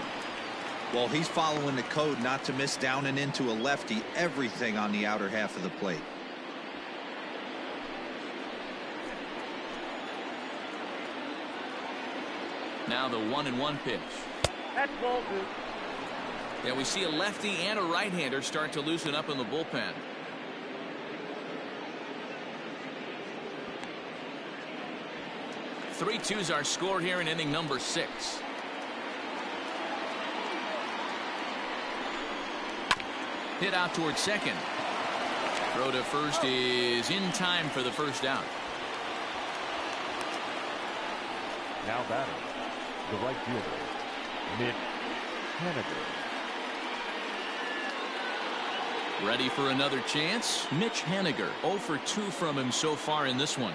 Well, he's following the code not to miss down and into a lefty. Everything on the outer half of the plate. Now the 1-1 pitch. That's ball two. Yeah, we see a lefty and a right-hander start to loosen up in the bullpen. Three twos our score here in inning number 6. Hit out towards second. Throw to first is in time for the first out. Now batting, the right fielder, Mitch Haniger. Ready for another chance? Mitch Haniger, 0 for 2 from him so far in this one.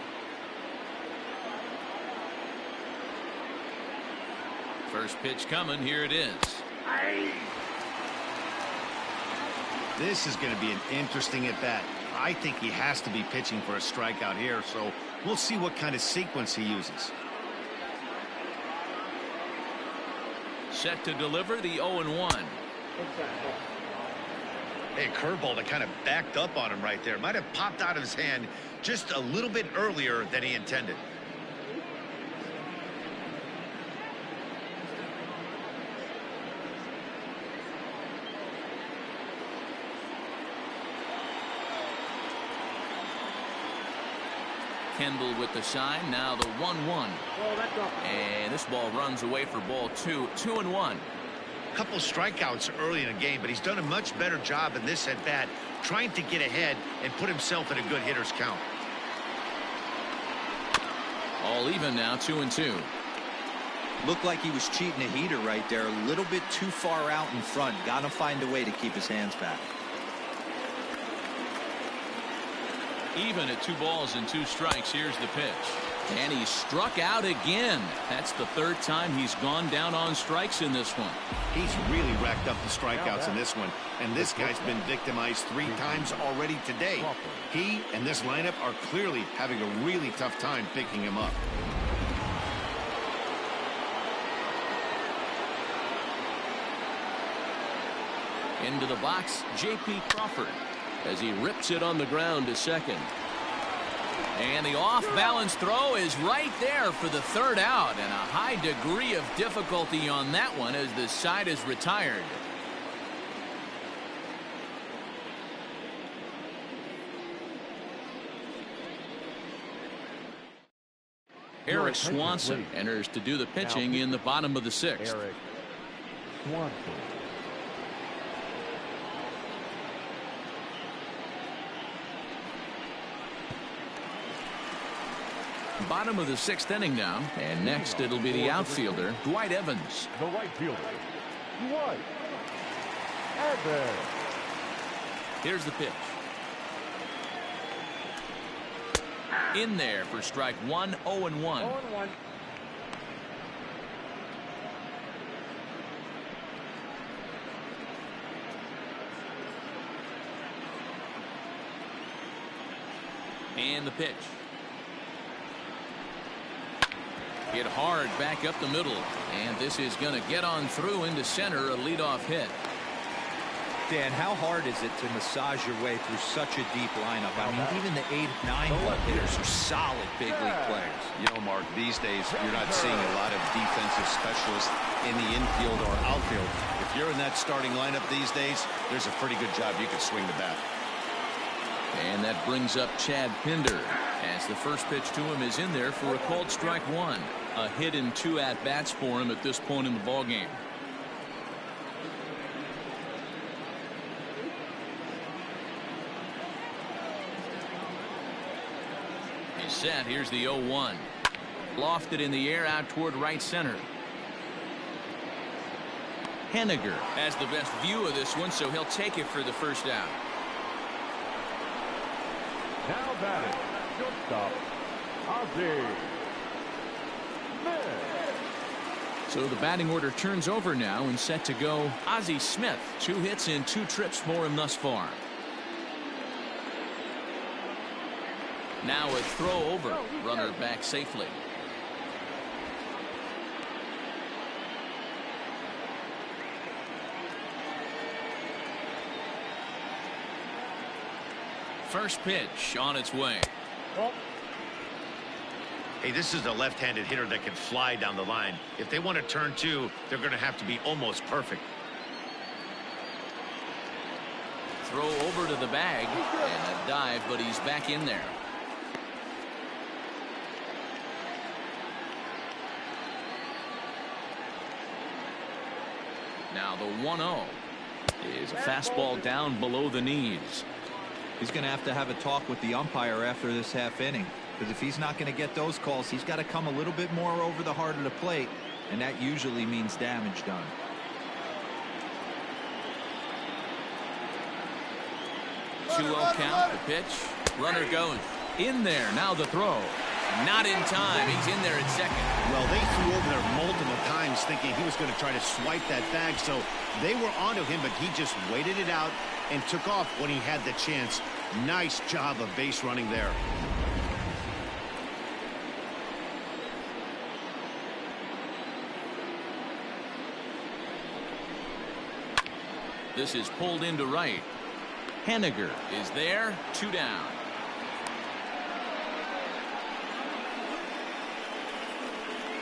First pitch coming. Here it is. This is going to be an interesting at-bat. I think he has to be pitching for a strikeout here, so we'll see what kind of sequence he uses. Set to deliver the 0-1. Hey, curveball that kind of backed up on him right there. Might have popped out of his hand just a little bit earlier than he intended. Kendall with the sign. Now the 1-1. And this ball runs away for ball 2. 2-1. Couple strikeouts early in the game, but he's done a much better job in this at bat trying to get ahead and put himself in a good hitter's count. All even now. 2-2. Looked like he was cheating a heater right there. A little bit too far out in front. Got to find a way to keep his hands back. Even at 2 balls and 2 strikes. Here's the pitch. And he struck out again. That's the 3rd time he's gone down on strikes in this one. He's really racked up the strikeouts in this one, and this guy's been victimized 3 times already today. He and this lineup are clearly having a really tough time picking him up. Into the box, J.P. Crawford, as he rips it on the ground to second. And the off-balance throw is right there for the 3rd out, and a high degree of difficulty on that one as the side is retired. Eric Swanson enters to do the pitching in the bottom of the 6th. Eric Swanson. Bottom of the 6th inning now, and next it'll be the outfielder, Dwight Evans. The right fielder, Dwight Evans. Here's the pitch. In there for strike 1, 0-1. 0-1. And the pitch. Hit hard back up the middle. And this is going to get on through into center, a leadoff hit. Dan, how hard is it to massage your way through such a deep lineup? I mean, even the 8, 9 hitters are solid big league players. You know, Mark, these days you're not seeing a lot of defensive specialists in the infield or outfield. If you're in that starting lineup these days, there's a pretty good job you can swing the bat. And that brings up Chad Pinder, as the first pitch to him is in there for a called strike 1. A hit in 2 at-bats for him at this point in the ballgame. He's set. Here's the 0-1. Lofted in the air out toward right center. Henniger has the best view of this one, so he'll take it for the first out. Now batting, shortstop, Ozzie Smith. So the batting order turns over now and set to go Ozzie Smith. 2 hits in 2 trips for him thus far. Now a throw over. Runner back safely. First pitch on its way. Hey, this is a left-handed hitter that can fly down the line. If they want to turn 2, they're going to have to be almost perfect. Throw over to the bag and a dive, but he's back in there. Now the 1-0 is a fastball down below the knees. He's going to have a talk with the umpire after this half inning, because if he's not going to get those calls, he's got to come a little bit more over the heart of the plate, and that usually means damage done. Two 2-0 count. The pitch. Runner goes in there. Now the throw. Not in time. He's in there at second. Well, they threw over there multiple times thinking he was going to try to swipe that bag, so they were onto him, but he just waited it out and took off when he had the chance. Nice job of base running there. This is pulled into right. Henniger is there. 2 down.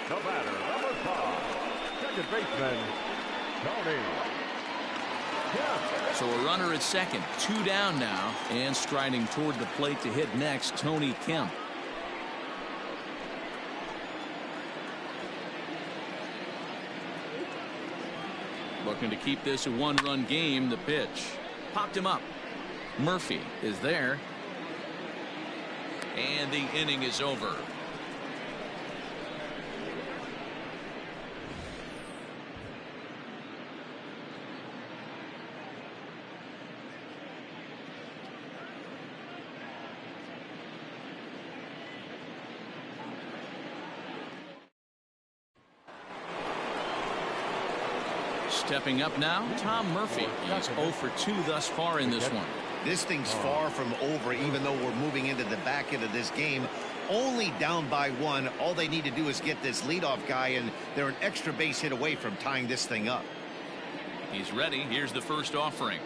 The batter, number 5, second baseman, Tony. So a runner at second. 2 down now. And striding toward the plate to hit next, Tony Kemp. Looking to keep this a 1-run game. The pitch. Popped him up. Murphy is there. And the inning is over. Stepping up now, Tom Murphy. He's 0 for 2 thus far in this one. This thing's far from over, even though we're moving into the back end of this game. Only down by 1. All they need to do is get this leadoff guy, and they're an extra base hit away from tying this thing up. He's ready. Here's the first offering.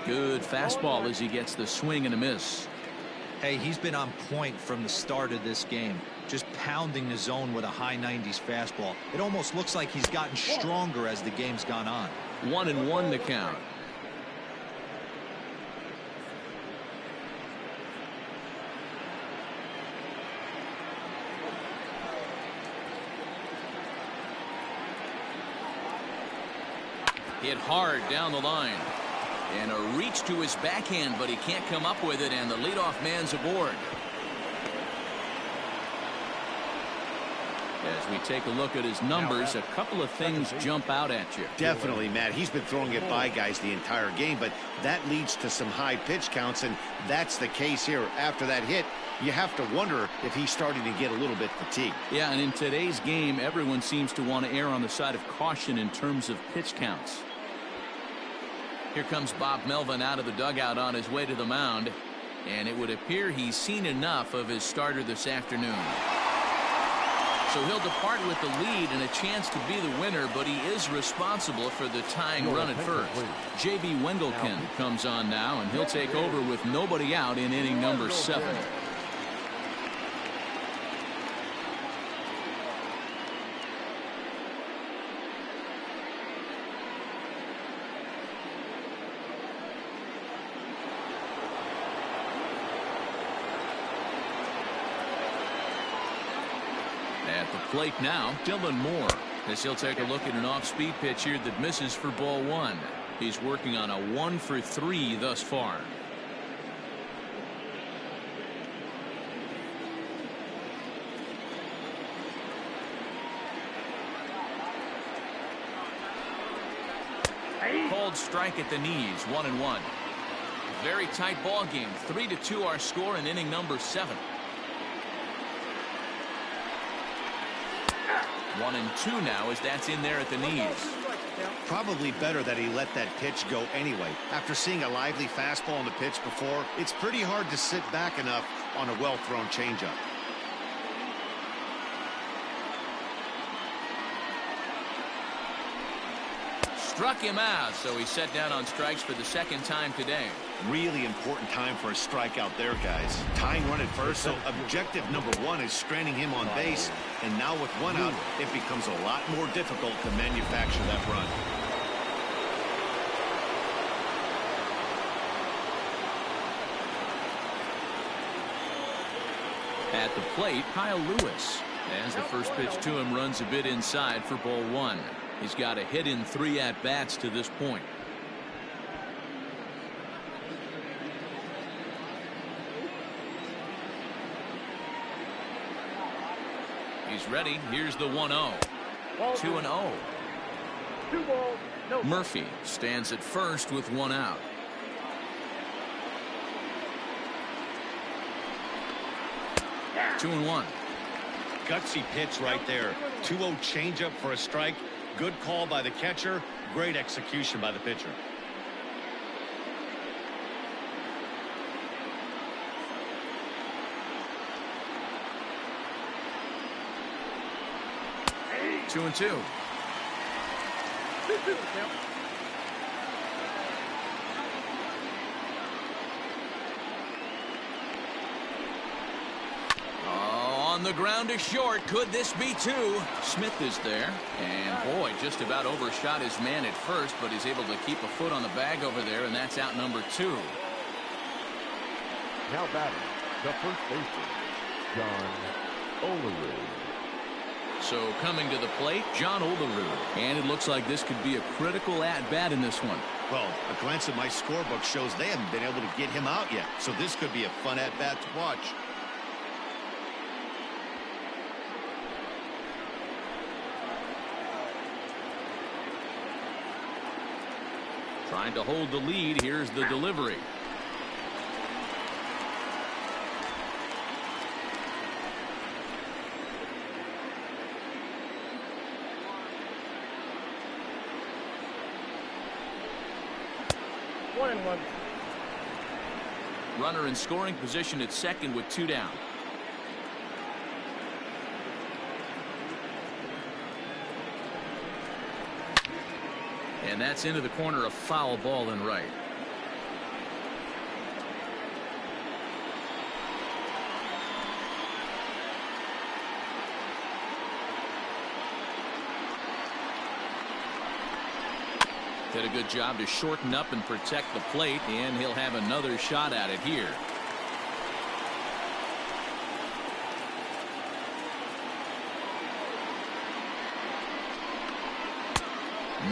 Good fastball as he gets the swing and a miss. Hey, he's been on point from the start of this game. Just pounding the zone with a high 90s fastball. It almost looks like he's gotten stronger as the game's gone on. 1-1 to count. Hit hard down the line. And a reach to his backhand, but he can't come up with it, and the leadoff man's aboard. As we take a look at his numbers, a couple of things jump out at you. Definitely, Matt. He's been throwing it by guys the entire game, but that leads to some high pitch counts, and that's the case here. After that hit, you have to wonder if he's starting to get a little bit fatigued. Yeah, and in today's game, everyone seems to want to err on the side of caution in terms of pitch counts. Here comes Bob Melvin out of the dugout on his way to the mound. And it would appear he's seen enough of his starter this afternoon. So he'll depart with the lead and a chance to be the winner, but he is responsible for the tying run at first. J.B. Wendelken comes on now, and he'll take over with nobody out in inning number 7. At the plate now, Dylan Moore, as he'll take a look at an off-speed pitch here that misses for ball 1. He's working on a 1 for 3 thus far. Called strike at the knees, 1-1. Very tight ball game. 3-2 our score in inning number 7. 1-2 now as that's in there at the knees. Probably better that he let that pitch go anyway. After seeing a lively fastball on the pitch before, it's pretty hard to sit back enough on a well-thrown changeup. Struck him out, so he's set down on strikes for the second time today. Really important time for a strikeout there, guys. Tying run at first, so objective number 1 is stranding him on base. And now with 1 out, it becomes a lot more difficult to manufacture that run. At the plate, Kyle Lewis, as the first pitch to him runs a bit inside for ball 1. He's got a hit in 3 at-bats to this point. He's ready. Here's the 1-0. 2-0. 2 balls, no. Murphy stands at first with 1 out. Yeah. 2-1. Gutsy pitch right there. 2-0 changeup for a strike. Good call by the catcher. Great execution by the pitcher. Hey. 2-2. 2-2 count. On the ground is short. Could this be 2? Smith is there. And boy, just about overshot his man at first, but he's able to keep a foot on the bag over there, and that's out number 2. Now batting, the first baseman, John Olerud. So coming to the plate, John Olerud. And it looks like this could be a critical at-bat in this one. Well, a glance at my scorebook shows they haven't been able to get him out yet. So this could be a fun at-bat to watch. Trying to hold the lead. Here's the delivery. One and one. Runner in scoring position at second with 2 down. And that's into the corner, a foul ball and right. Did a good job to shorten up and protect the plate, and he'll have another shot at it here.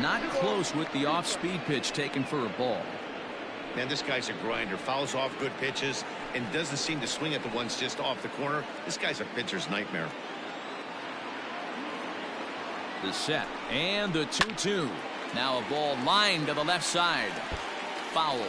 Not close with the off-speed pitch taken for a ball. Man, this guy's a grinder. Fouls off good pitches and doesn't seem to swing at the ones just off the corner. This guy's a pitcher's nightmare. The set and the 2-2. Now a ball lined to the left side. Foul.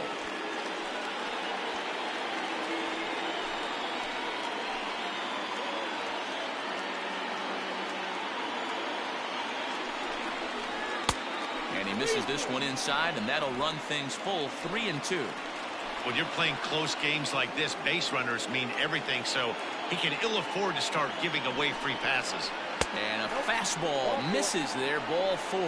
And he He misses this one inside, and that'll run things full 3-2. When you're playing close games like this, base runners mean everything, so he can ill afford to start giving away free passes. And a fastball misses there, ball 4.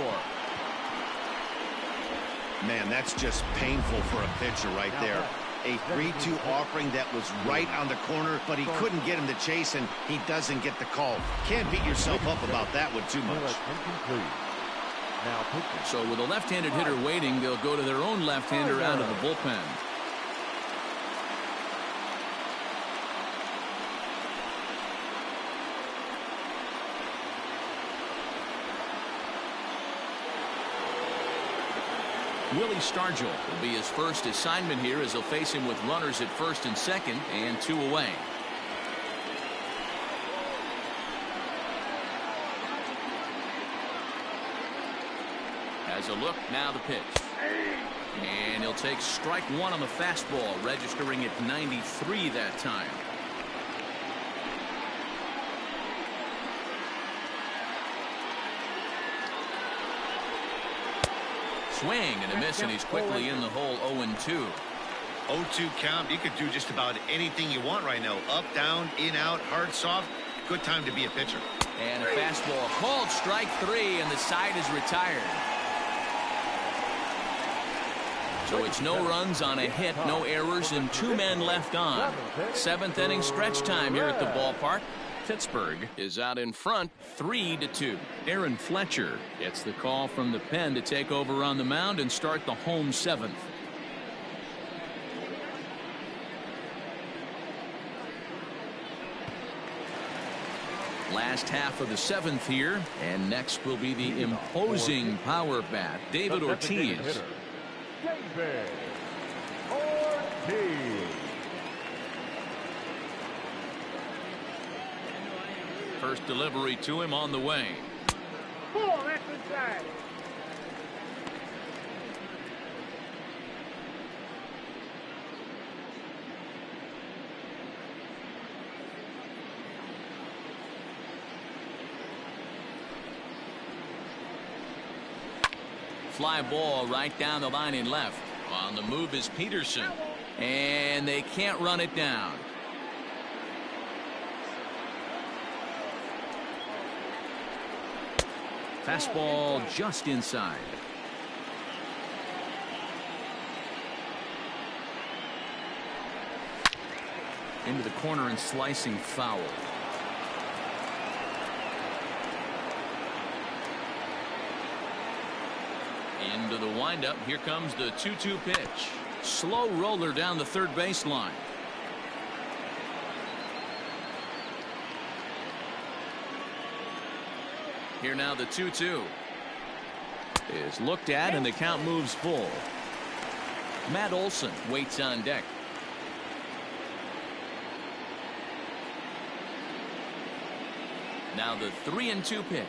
Man, that's just painful for a pitcher right there. A 3-2 offering that was right on the corner, but he couldn't get him to chase, and he doesn't get the call. Can't beat yourself up about that one too much. So with a left-handed hitter waiting, they'll go to their own left-hander out of the bullpen. Willie Stargell will be his first assignment here as he'll face him with runners at first and second and 2 away. Has a look, now the pitch. And he'll take strike 1 on the fastball, registering at 93 that time. Swing and a miss, and he's quickly in the hole. 0-2. 0-2 count. You could do just about anything you want right now. Up, down, in, out, hard, soft. Good time to be a pitcher. And a fastball called strike 3, and the side is retired. So it's no runs on a hit, no errors, and 2 men left on. 7th inning stretch time here at the ballpark. Pittsburgh is out in front 3-2. Aaron Fletcher gets the call from the pen to take over on the mound and start the home 7th. Last half of the 7th here, and next will be the imposing power bat, David Ortiz. David Ortiz. First delivery to him on the way. Ball, that's inside. Fly ball right down the line in left. On the move is Peterson, and they can't run it down. Fastball just inside. Into the corner and slicing foul. Into the windup. Here comes the 2-2 pitch. Slow roller down the third baseline. Here now the 2-2 is looked at, and the count moves full. Matt Olson waits on deck. Now the 3-2 pitch.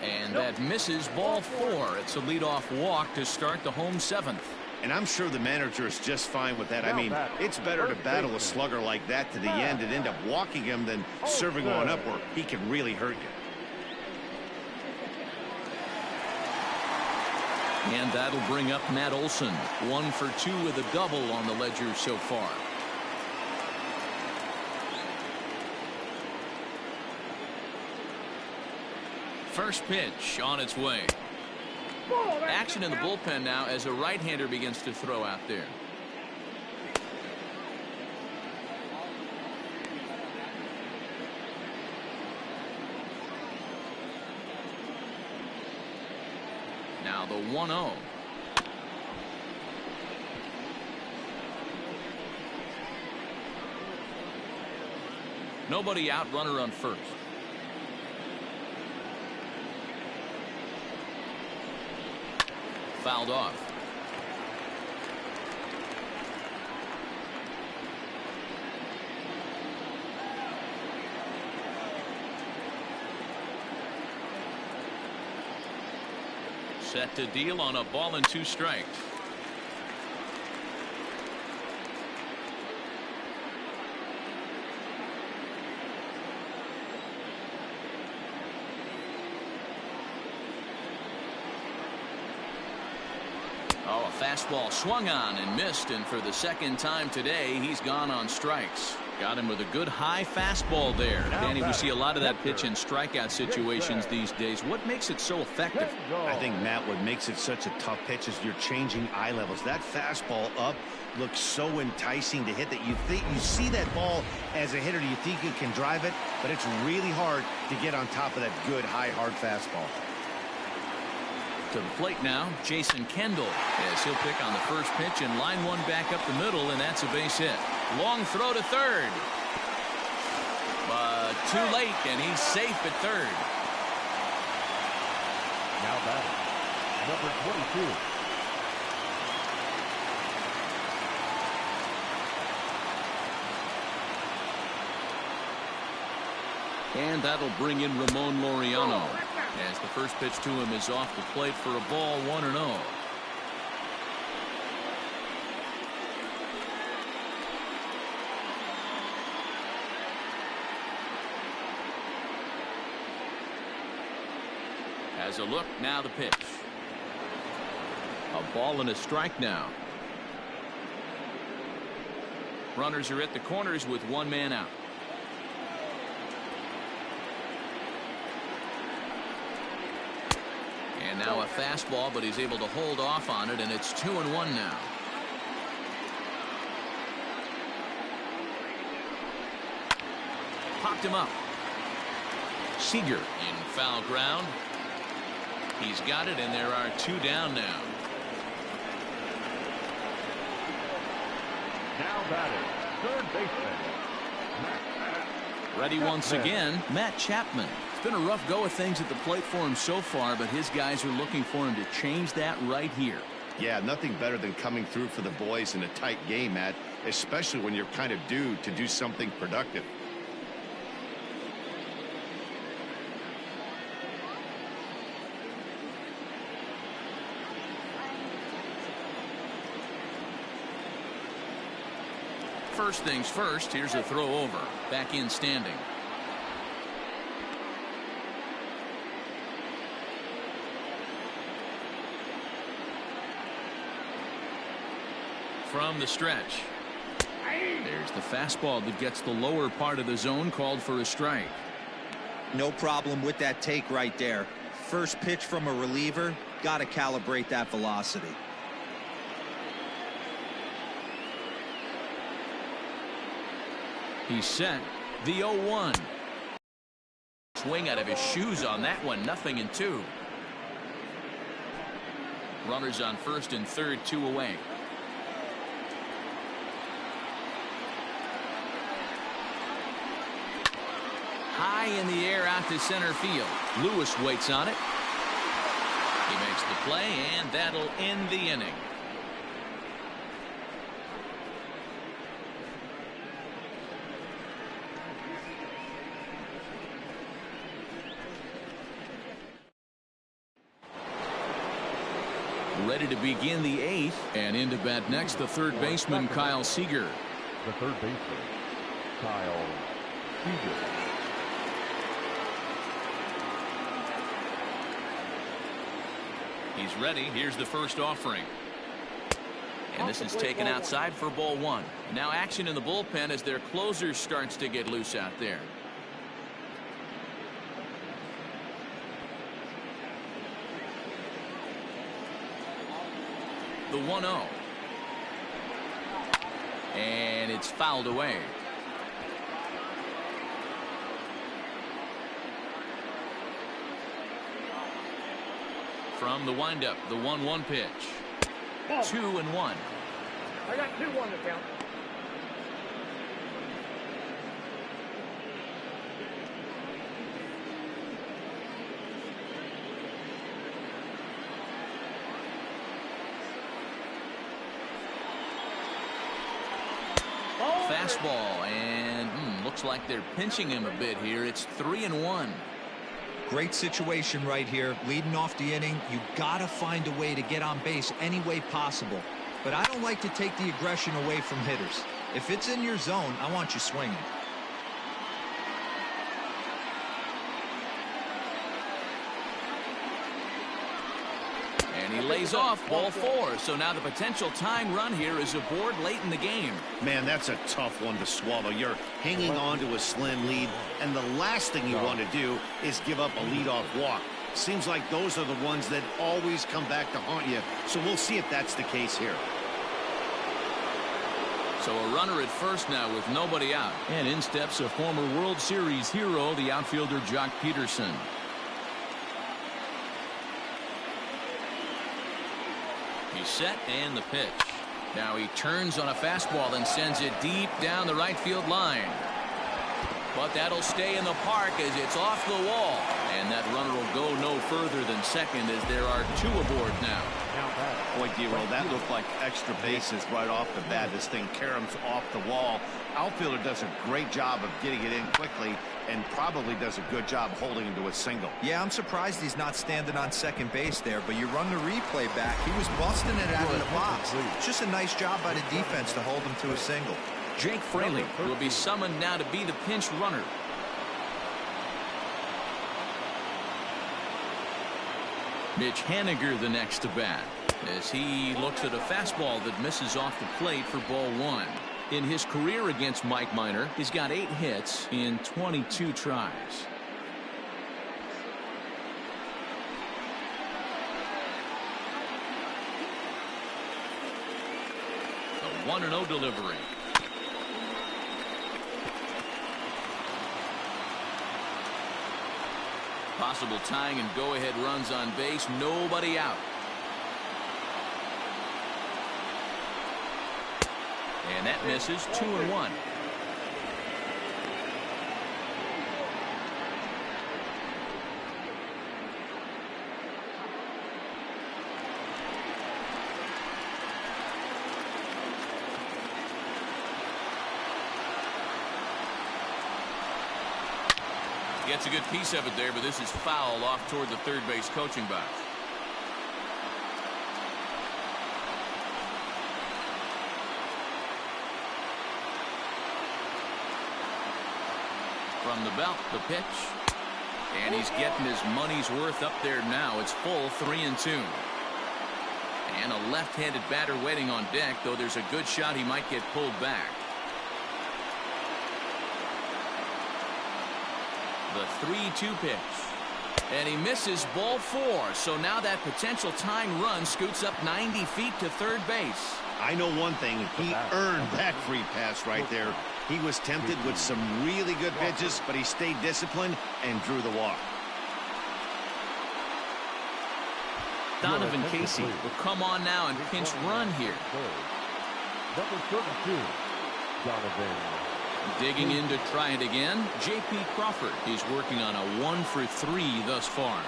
And that misses, ball 4. It's a leadoff walk to start the home 7th. And I'm sure the manager is just fine with that. I mean, it's better to battle a slugger like that to the end and end up walking him than serving one up where he can really hurt you. And that'll bring up Matt Olson. 1 for 2 with a double on the ledger so far. First pitch on its way. Action in the bullpen now as a right-hander begins to throw out there. Now the 1-0. Nobody out, runner on first. Fouled off. Set to deal on a ball and 2 strikes. Oh, a fastball swung on and missed, and for the second time today he's gone on strikes. Got him with a good high fastball there. Danny, we see a lot of that pitch in strikeout situations these days. What makes it so effective? I think, Matt, what makes it such a tough pitch is you're changing eye levels. That fastball up looks so enticing to hit that you think you see that ball as a hitter. You think you can drive it, but it's really hard to get on top of that good high hard fastball. To the plate now, Jason Kendall, as he'll pick on the first pitch and line one back up the middle, and that's a base hit. Long throw to third, but too late, and he's safe at third. Now batting, number 22. And that'll bring in Ramon Laureano, as the first pitch to him is off the plate for a ball, 1-0. As a look, now the pitch. A ball and a strike now. Runners are at the corners with 1 man out. And now a fastball, but he's able to hold off on it, and it's 2-1 now. Popped him up. Seager in foul ground. He's got it, and there are 2 down now. Now batting, third baseman. Ready once again, Matt Chapman. It's been a rough go of things at the plate for him so far, but his guys are looking for him to change that right here. Yeah, nothing better than coming through for the boys in a tight game, Matt, especially when you're kind of due to do something productive. First things first, here's a throw over. Back in standing. From the stretch. There's the fastball that gets the lower part of the zone, called for a strike. No problem with that take right there. First pitch from a reliever, got to calibrate that velocity. He's set. The 0-1. Swing out of his shoes on that one. 0-2. Runners on first and third, 2 away. High in the air out to center field. Lewis waits on it. He makes the play, and that'll end the inning. Ready to begin the 8th, and into bat next, the third baseman, Kyle Seager. The third baseman, Kyle Seager. He's ready. Here's the first offering. And this is taken outside for ball 1. Now action in the bullpen as their closer starts to get loose out there. The 1-0. And it's fouled away. From the windup, the 1-1 pitch. 2-1. I got 2-1 to count. Fastball, and looks like they're pinching him a bit here. It's 3-1. Great situation right here. Leading off the inning, you got to find a way to get on base any way possible. But I don't like to take the aggression away from hitters. If it's in your zone, I want you swinging. And he lays off ball 4. So now the potential tying run here is aboard late in the game. Man, that's a tough one to swallow. You're hanging on to a slim lead, and the last thing you want to do is give up a leadoff walk. Seems like those are the ones that always come back to haunt you. So we'll see if that's the case here. So a runner at first now with nobody out. And in steps a former World Series hero, the outfielder Jock Peterson. He's set and the pitch. Now he turns on a fastball and sends it deep down the right field line. But that'll stay in the park as it's off the wall. And that runner will go no further than second as there are 2 aboard now. Boy, D-Roll, that looked like extra bases right off the bat. This thing caroms off the wall. Outfielder does a great job of getting it in quickly and probably does a good job holding him to a single. Yeah, I'm surprised he's not standing on second base there, but you run the replay back. He was busting it out of the box. It's just a nice job by the defense to hold him to a single. Jake Fraley will be summoned now to be the pinch runner. Mitch Haniger the next to bat as he looks at a fastball that misses off the plate for ball 1. In his career against Mike Minor, he's got 8 hits in 22 tries. A 1-0 delivery. Possible tying and go-ahead runs on base. Nobody out. And that misses. 2-1. Gets a good piece of it there, but this is foul off toward the third base coaching box. From the belt, the pitch. And he's getting his money's worth up there now. It's full 3-2. And a left-handed batter waiting on deck, though there's a good shot he might get pulled back. The 3-2 pitch. And he misses ball 4. So now that potential tying run scoots up 90 feet to third base. I know one thing. He earned that free pass right there. He was tempted with some really good pitches, but he stayed disciplined and drew the walk. Donovan Casey will come on now and pinch run here. Number 32, Donovan. Digging in to try it again, J.P. Crawford. He's working on a 1-for-3 thus far.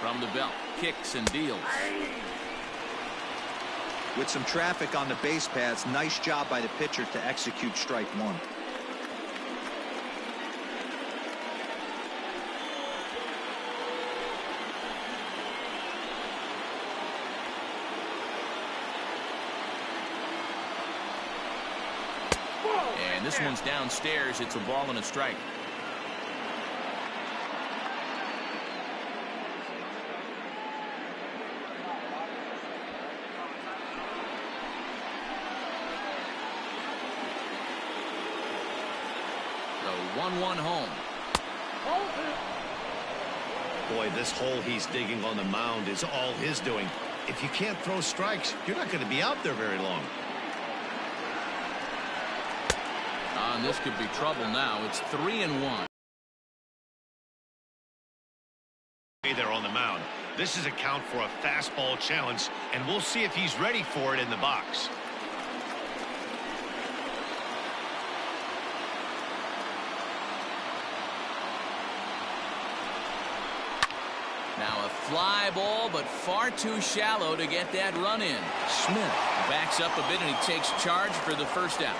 From the belt, kicks and deals. With some traffic on the base paths, nice job by the pitcher to execute strike 1. And this one's downstairs. It's a ball and a strike. The 1-1 home. Boy, this hole he's digging on the mound is all his doing. If you can't throw strikes, you're not going to be out there very long. And this could be trouble now. It's 3-1. Hey there on the mound. This is a count for a fastball challenge, and we'll see if he's ready for it in the box. Now a fly ball, but far too shallow to get that run in. Smith backs up a bit, and he takes charge for the first out.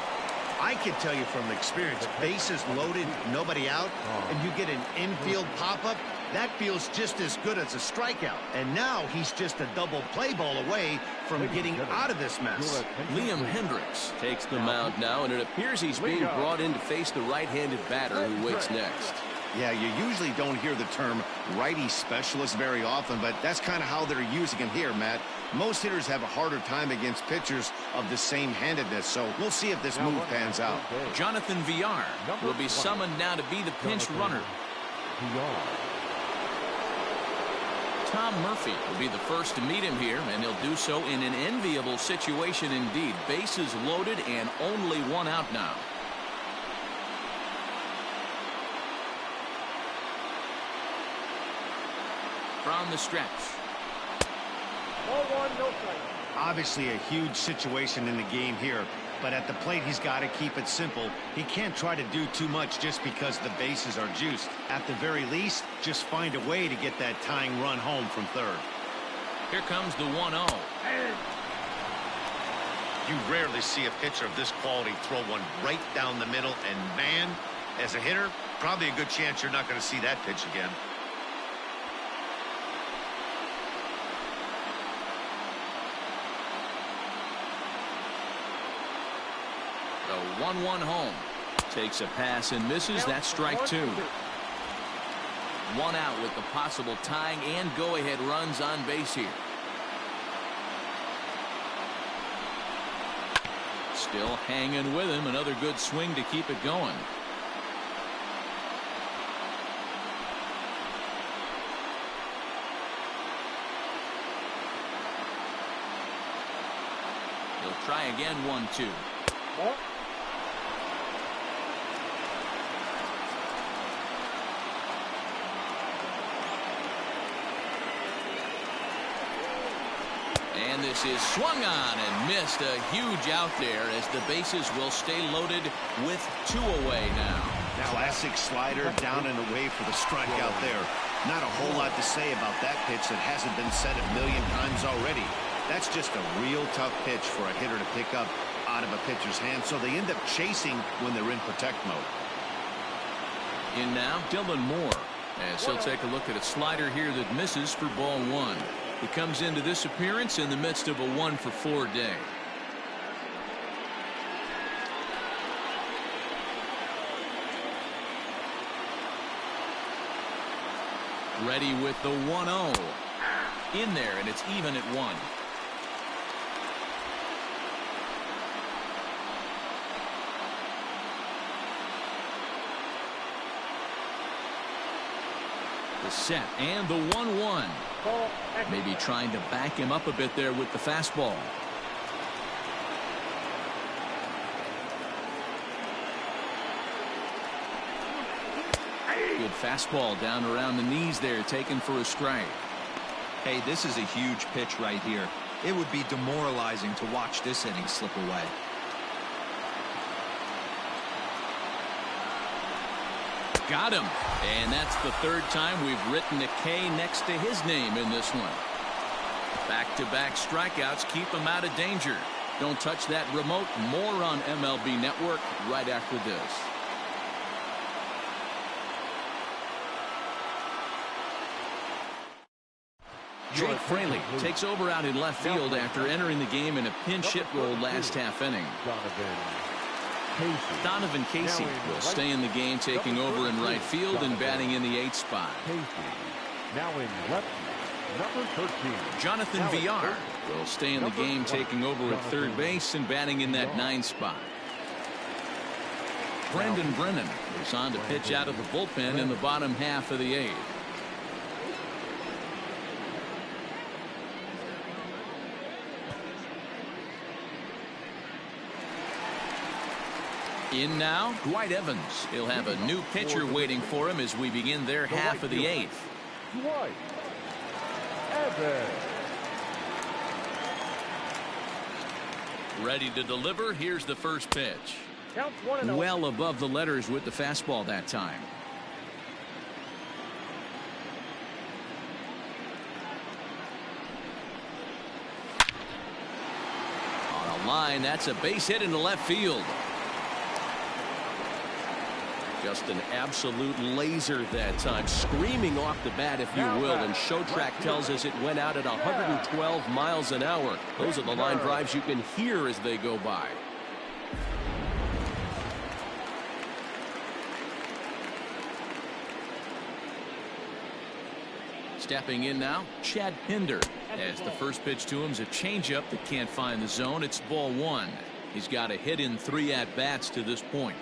I can tell you from experience, bases loaded, nobody out, and you get an infield pop-up, that feels just as good as a strikeout. And now he's just a double play ball away from getting out of this mess. Liam Hendricks takes the mound now, and it appears he's being brought in to face the right-handed batter who waits next. Yeah, you usually don't hear the term righty specialist very often, but that's kind of how they're using him here, Matt. Most hitters have a harder time against pitchers of the same handedness, so we'll see if this move pans out. Jonathan Villar will be summoned now to be the pinch runner. Tom Murphy will be the first to meet him here, and he'll do so in an enviable situation indeed. Bases loaded and only one out now. From the stretch. 0-1, no strike. Obviously a huge situation in the game here, but at the plate he's got to keep it simple. He can't try to do too much just because the bases are juiced. At the very least, just find a way to get that tying run home from third. Here comes the 1-0. You rarely see a pitcher of this quality throw one right down the middle, and man, as a hitter, probably a good chance you're not going to see that pitch again. The 1-1 home. Takes a pass and misses. That's strike two. One out with the possible tying and go-ahead runs on base here. Still hanging with him. Another good swing to keep it going. He'll try again. 1-2. And this is swung on and missed. A huge out there as the bases will stay loaded with two away now. Classic slider down and away for the strikeout there. Not a whole lot to say about that pitch that hasn't been said a million times already. That's just a real tough pitch for a hitter to pick up out of a pitcher's hand, so they end up chasing when they're in protect mode. In now, Dylan Moore, as he'll take a look at a slider here that misses for ball one. He comes into this appearance in the midst of a 1-for-4 day. Ready with the 1-0. In there, and it's even at 1. The set and the 1-1. Maybe trying to back him up a bit there with the fastball. Good fastball down around the knees there, taken for a strike. Hey, this is a huge pitch right here. It would be demoralizing to watch this inning slip away. Got him. And that's the third time we've written a K next to his name in this one. Back-to-back strikeouts keep him out of danger. Don't touch that remote. More on MLB Network right after this. Jake Fraley takes over out in left field after entering the game in a pinch hit role last half inning. Donovan Casey will stay in the game, taking over in right field and batting in the 8th spot. Now in left, number 13. Jonathan Villar will stay in the game, taking over at third base and batting in that 9th spot. Brendan Brennan is on to pitch out of the bullpen in the bottom half of the 8th. In now, Dwight Evans. He'll have a new pitcher waiting for him as we begin their half of the 8th. Dwight Evans. Ready to deliver. Here's the first pitch. Counts 1-0. Well above the letters with the fastball that time. On a line, that's a base hit into left field. Just an absolute laser that time, screaming off the bat, if you will, and Showtrack tells us it went out at 112 miles an hour. Those are the line drives you can hear as they go by. Stepping in now, Chad Pinder. As the first pitch to him is a changeup that can't find the zone. It's ball one. He's got a hit in 3 at-bats to this point.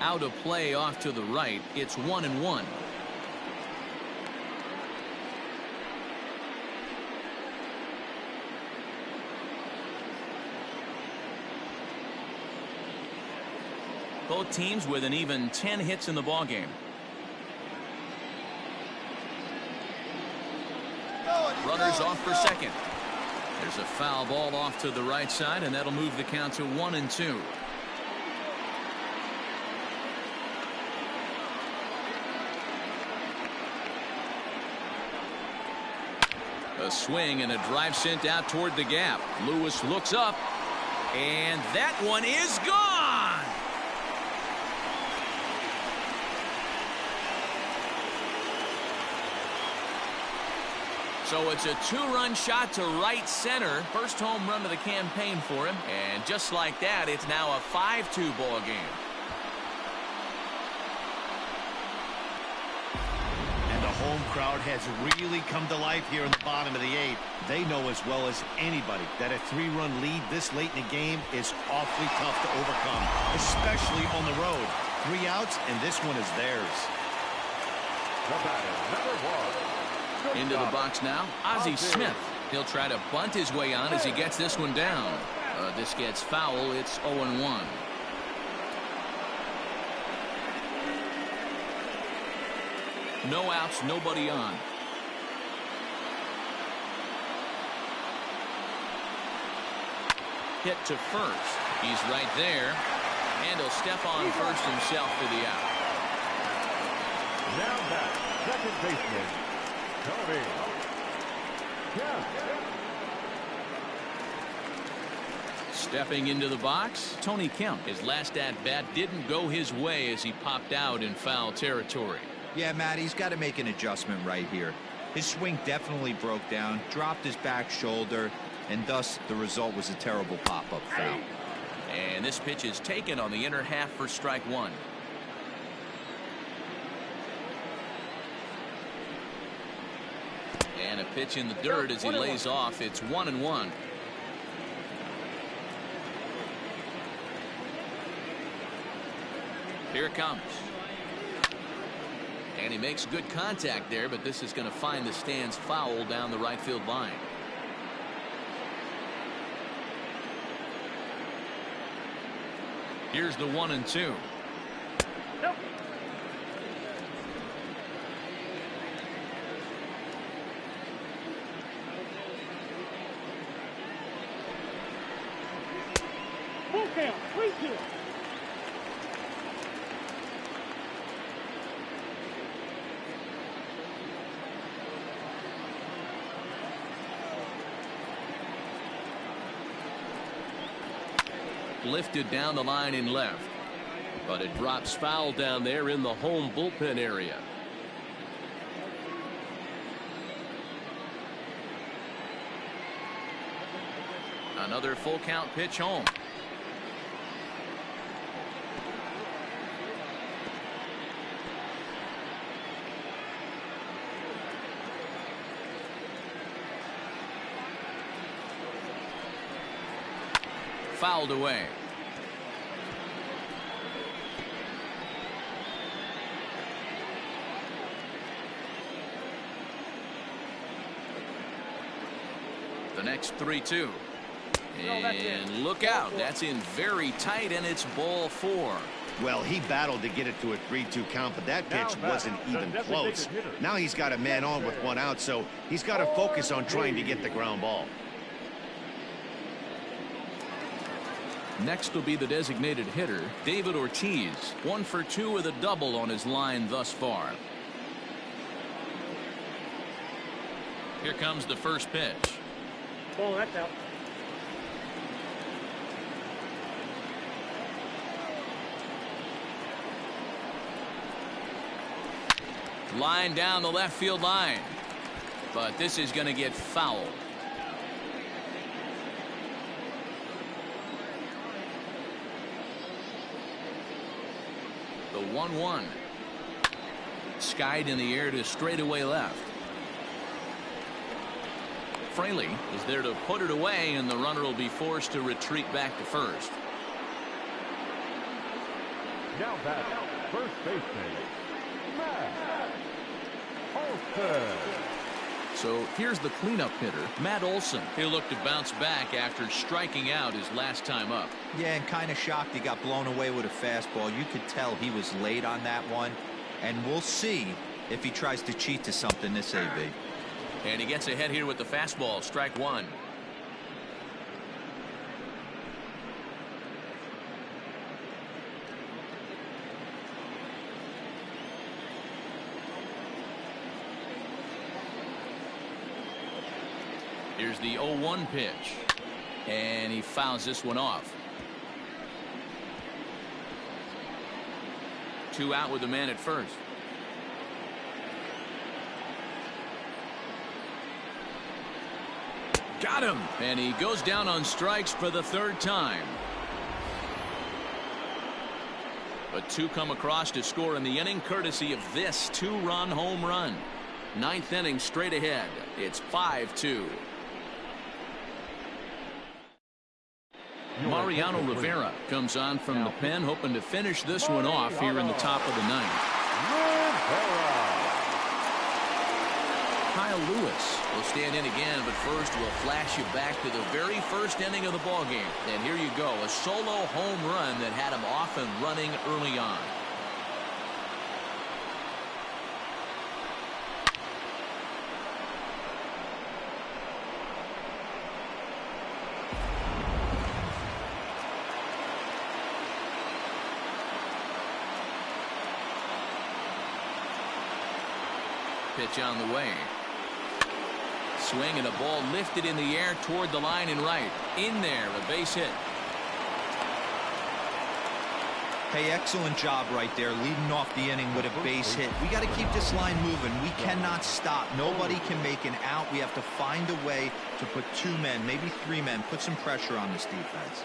Out of play off to the right. It's 1-1. Both teams with an even 10 hits in the ballgame. Runners off for second. There's a foul ball off to the right side, and that'll move the count to 1-2. A swing and a drive sent out toward the gap. Lewis looks up, and that one is gone. So it's a 2-run shot to right center. First home run of the campaign for him. And just like that, it's now a 5-2 ball game. And the home crowd has really come to life here in the bottom of the 8th. They know as well as anybody that a 3-run lead this late in the game is awfully tough to overcome, especially on the road. 3 outs, and this one is theirs. The batter, number 1. Into the box now, Ozzie Smith. He'll try to bunt his way on as he gets this one down. This gets foul. It's 0-1. No outs, nobody on. Hit to first. He's right there. And he'll step on first himself for the out. Now back, second baseman, Tony. Yeah. Stepping into the box, Tony Kemp. His last at-bat didn't go his way as he popped out in foul territory. Yeah, Matt, he's got to make an adjustment right here. His swing definitely broke down, dropped his back shoulder, and thus the result was a terrible pop-up foul. And this pitch is taken on the inner half for strike 1. And a pitch in the dirt as he lays off. It's 1-1. Here it comes. And he makes good contact there, but this is going to find the stands foul down the right field line. Here's the 1-2. Nope. Full count, 3-2. Lifted down the line in left, but it drops foul down there in the home bullpen area. Another full count pitch home. Fouled away. The next 3-2. And look out. That's in very tight, and it's ball 4. Well, he battled to get it to a 3-2 count, but that pitch wasn't even close. Now he's got a man on with 1 out, so he's got to focus on trying to get the ground ball. Next will be the designated hitter, David Ortiz. 1 for 2 with a double on his line thus far. Here comes the first pitch. Ball, that's out. Line down the left field line. But this is going to get foul. The 1-1. Skied in the air to straightaway left. Fraley is there to put it away, and the runner will be forced to retreat back to first. Now back, first baseman, Matt Olson. So here's the cleanup hitter, Matt Olson. He'll look to bounce back after striking out his last time up. Yeah, and kind of shocked he got blown away with a fastball. You could tell he was late on that one. And we'll see if he tries to cheat to something this AB. And he gets ahead here with the fastball. Strike one. Here's the 0-1 pitch. And he fouls this one off. 2 out with the man at first. Got him. And he goes down on strikes for the 3rd time. But 2 come across to score in the inning, courtesy of this 2-run home run. 9th inning straight ahead. It's 5-2. Mariano Rivera comes on from the pen, hoping to finish this one off here in the top of the 9th. Kyle Lewis will stand in again, but first we'll flash you back to the very first inning of the ballgame. And here you go, a solo home run that had him off and running early on. Pitch on the way. Swing and a ball lifted in the air toward the line and right. In there, a base hit. Hey, excellent job right there, leading off the inning with a base hit. We got to keep this line moving. We cannot stop. Nobody can make an out. We have to find a way to put 2 men, maybe 3 men, put some pressure on this defense.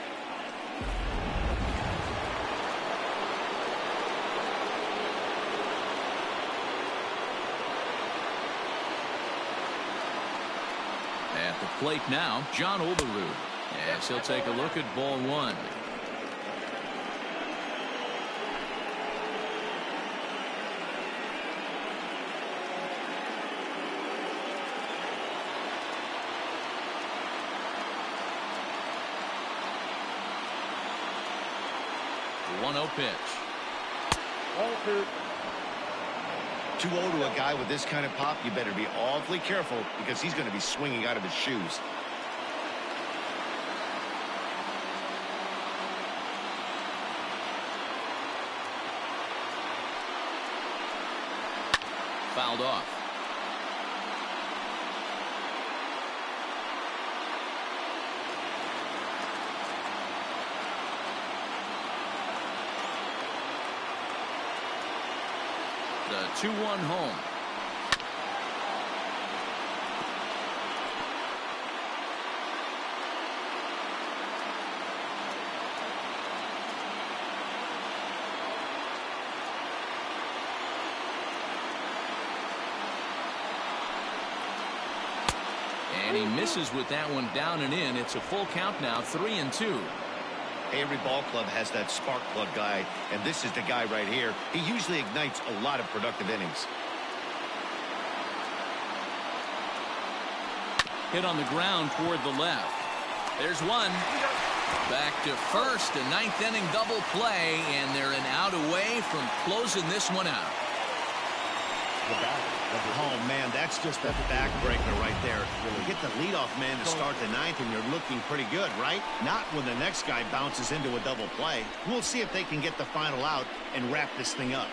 At the plate now, John Olerud, as he'll take a look at ball 1. The 1-0 pitch. 2-0 to a guy with this kind of pop, you better be awfully careful because he's going to be swinging out of his shoes. Fouled off. The 2-1 home. And he misses with that one down and in. It's a full count now, 3-2. Every ball club has that spark plug guy, and this is the guy right here. He usually ignites a lot of productive innings. Hit on the ground toward the left. There's one. Back to first, a 9th inning double play, and they're an out away from closing this one out. Oh, man, that's just a backbreaker right there. You get the leadoff man to start the 9th, and you're looking pretty good, right? Not when the next guy bounces into a double play. We'll see if they can get the final out and wrap this thing up.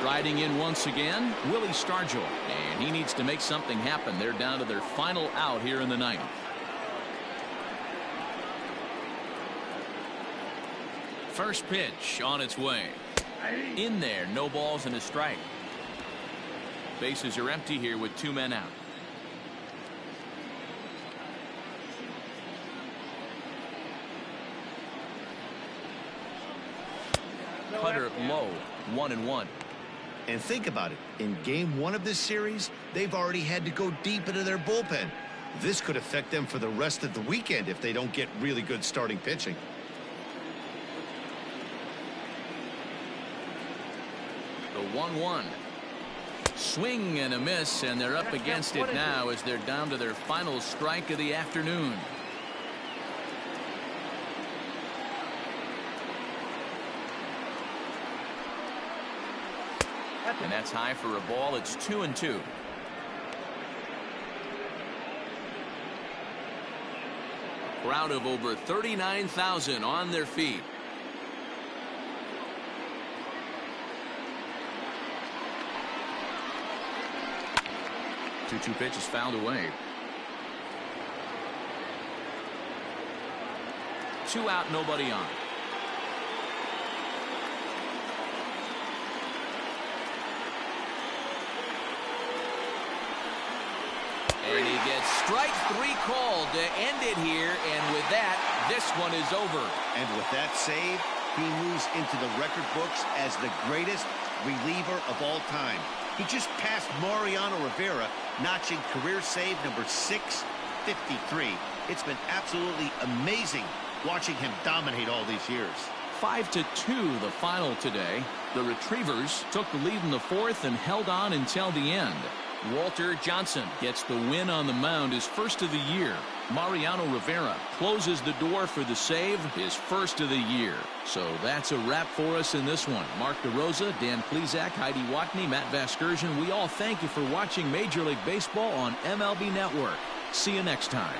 Riding in once again, Willie Stargell. And he needs to make something happen. They're down to their final out here in the ninth. First pitch on its way. In there, no balls and a strike. Bases are empty here with 2 men out. Cutter low, 1-1. And think about it. In game 1 of this series, they've already had to go deep into their bullpen. This could affect them for the rest of the weekend if they don't get really good starting pitching. The 1-1. Swing and a miss, and they're up against it now as they're down to their final strike of the afternoon. And that's high for a ball. It's 2-2. Crowd of over 39,000 on their feet. Two pitches fouled away. 2 out, nobody on. And he gets strike 3 called to end it here, and with that, this one is over. And with that save, he moves into the record books as the greatest reliever of all time. He just passed Mariano Rivera, notching career save number 653. It's been absolutely amazing watching him dominate all these years. 5-2 the final today. The Retrievers took the lead in the 4th and held on until the end. Walter Johnson gets the win on the mound, his first of the year. Mariano Rivera closes the door for the save, his first of the year. So that's a wrap for us in this one. Mark DeRosa, Dan Plesac, Heidi Watney, Matt Vasgersian, we all thank you for watching Major League Baseball on MLB Network. See you next time.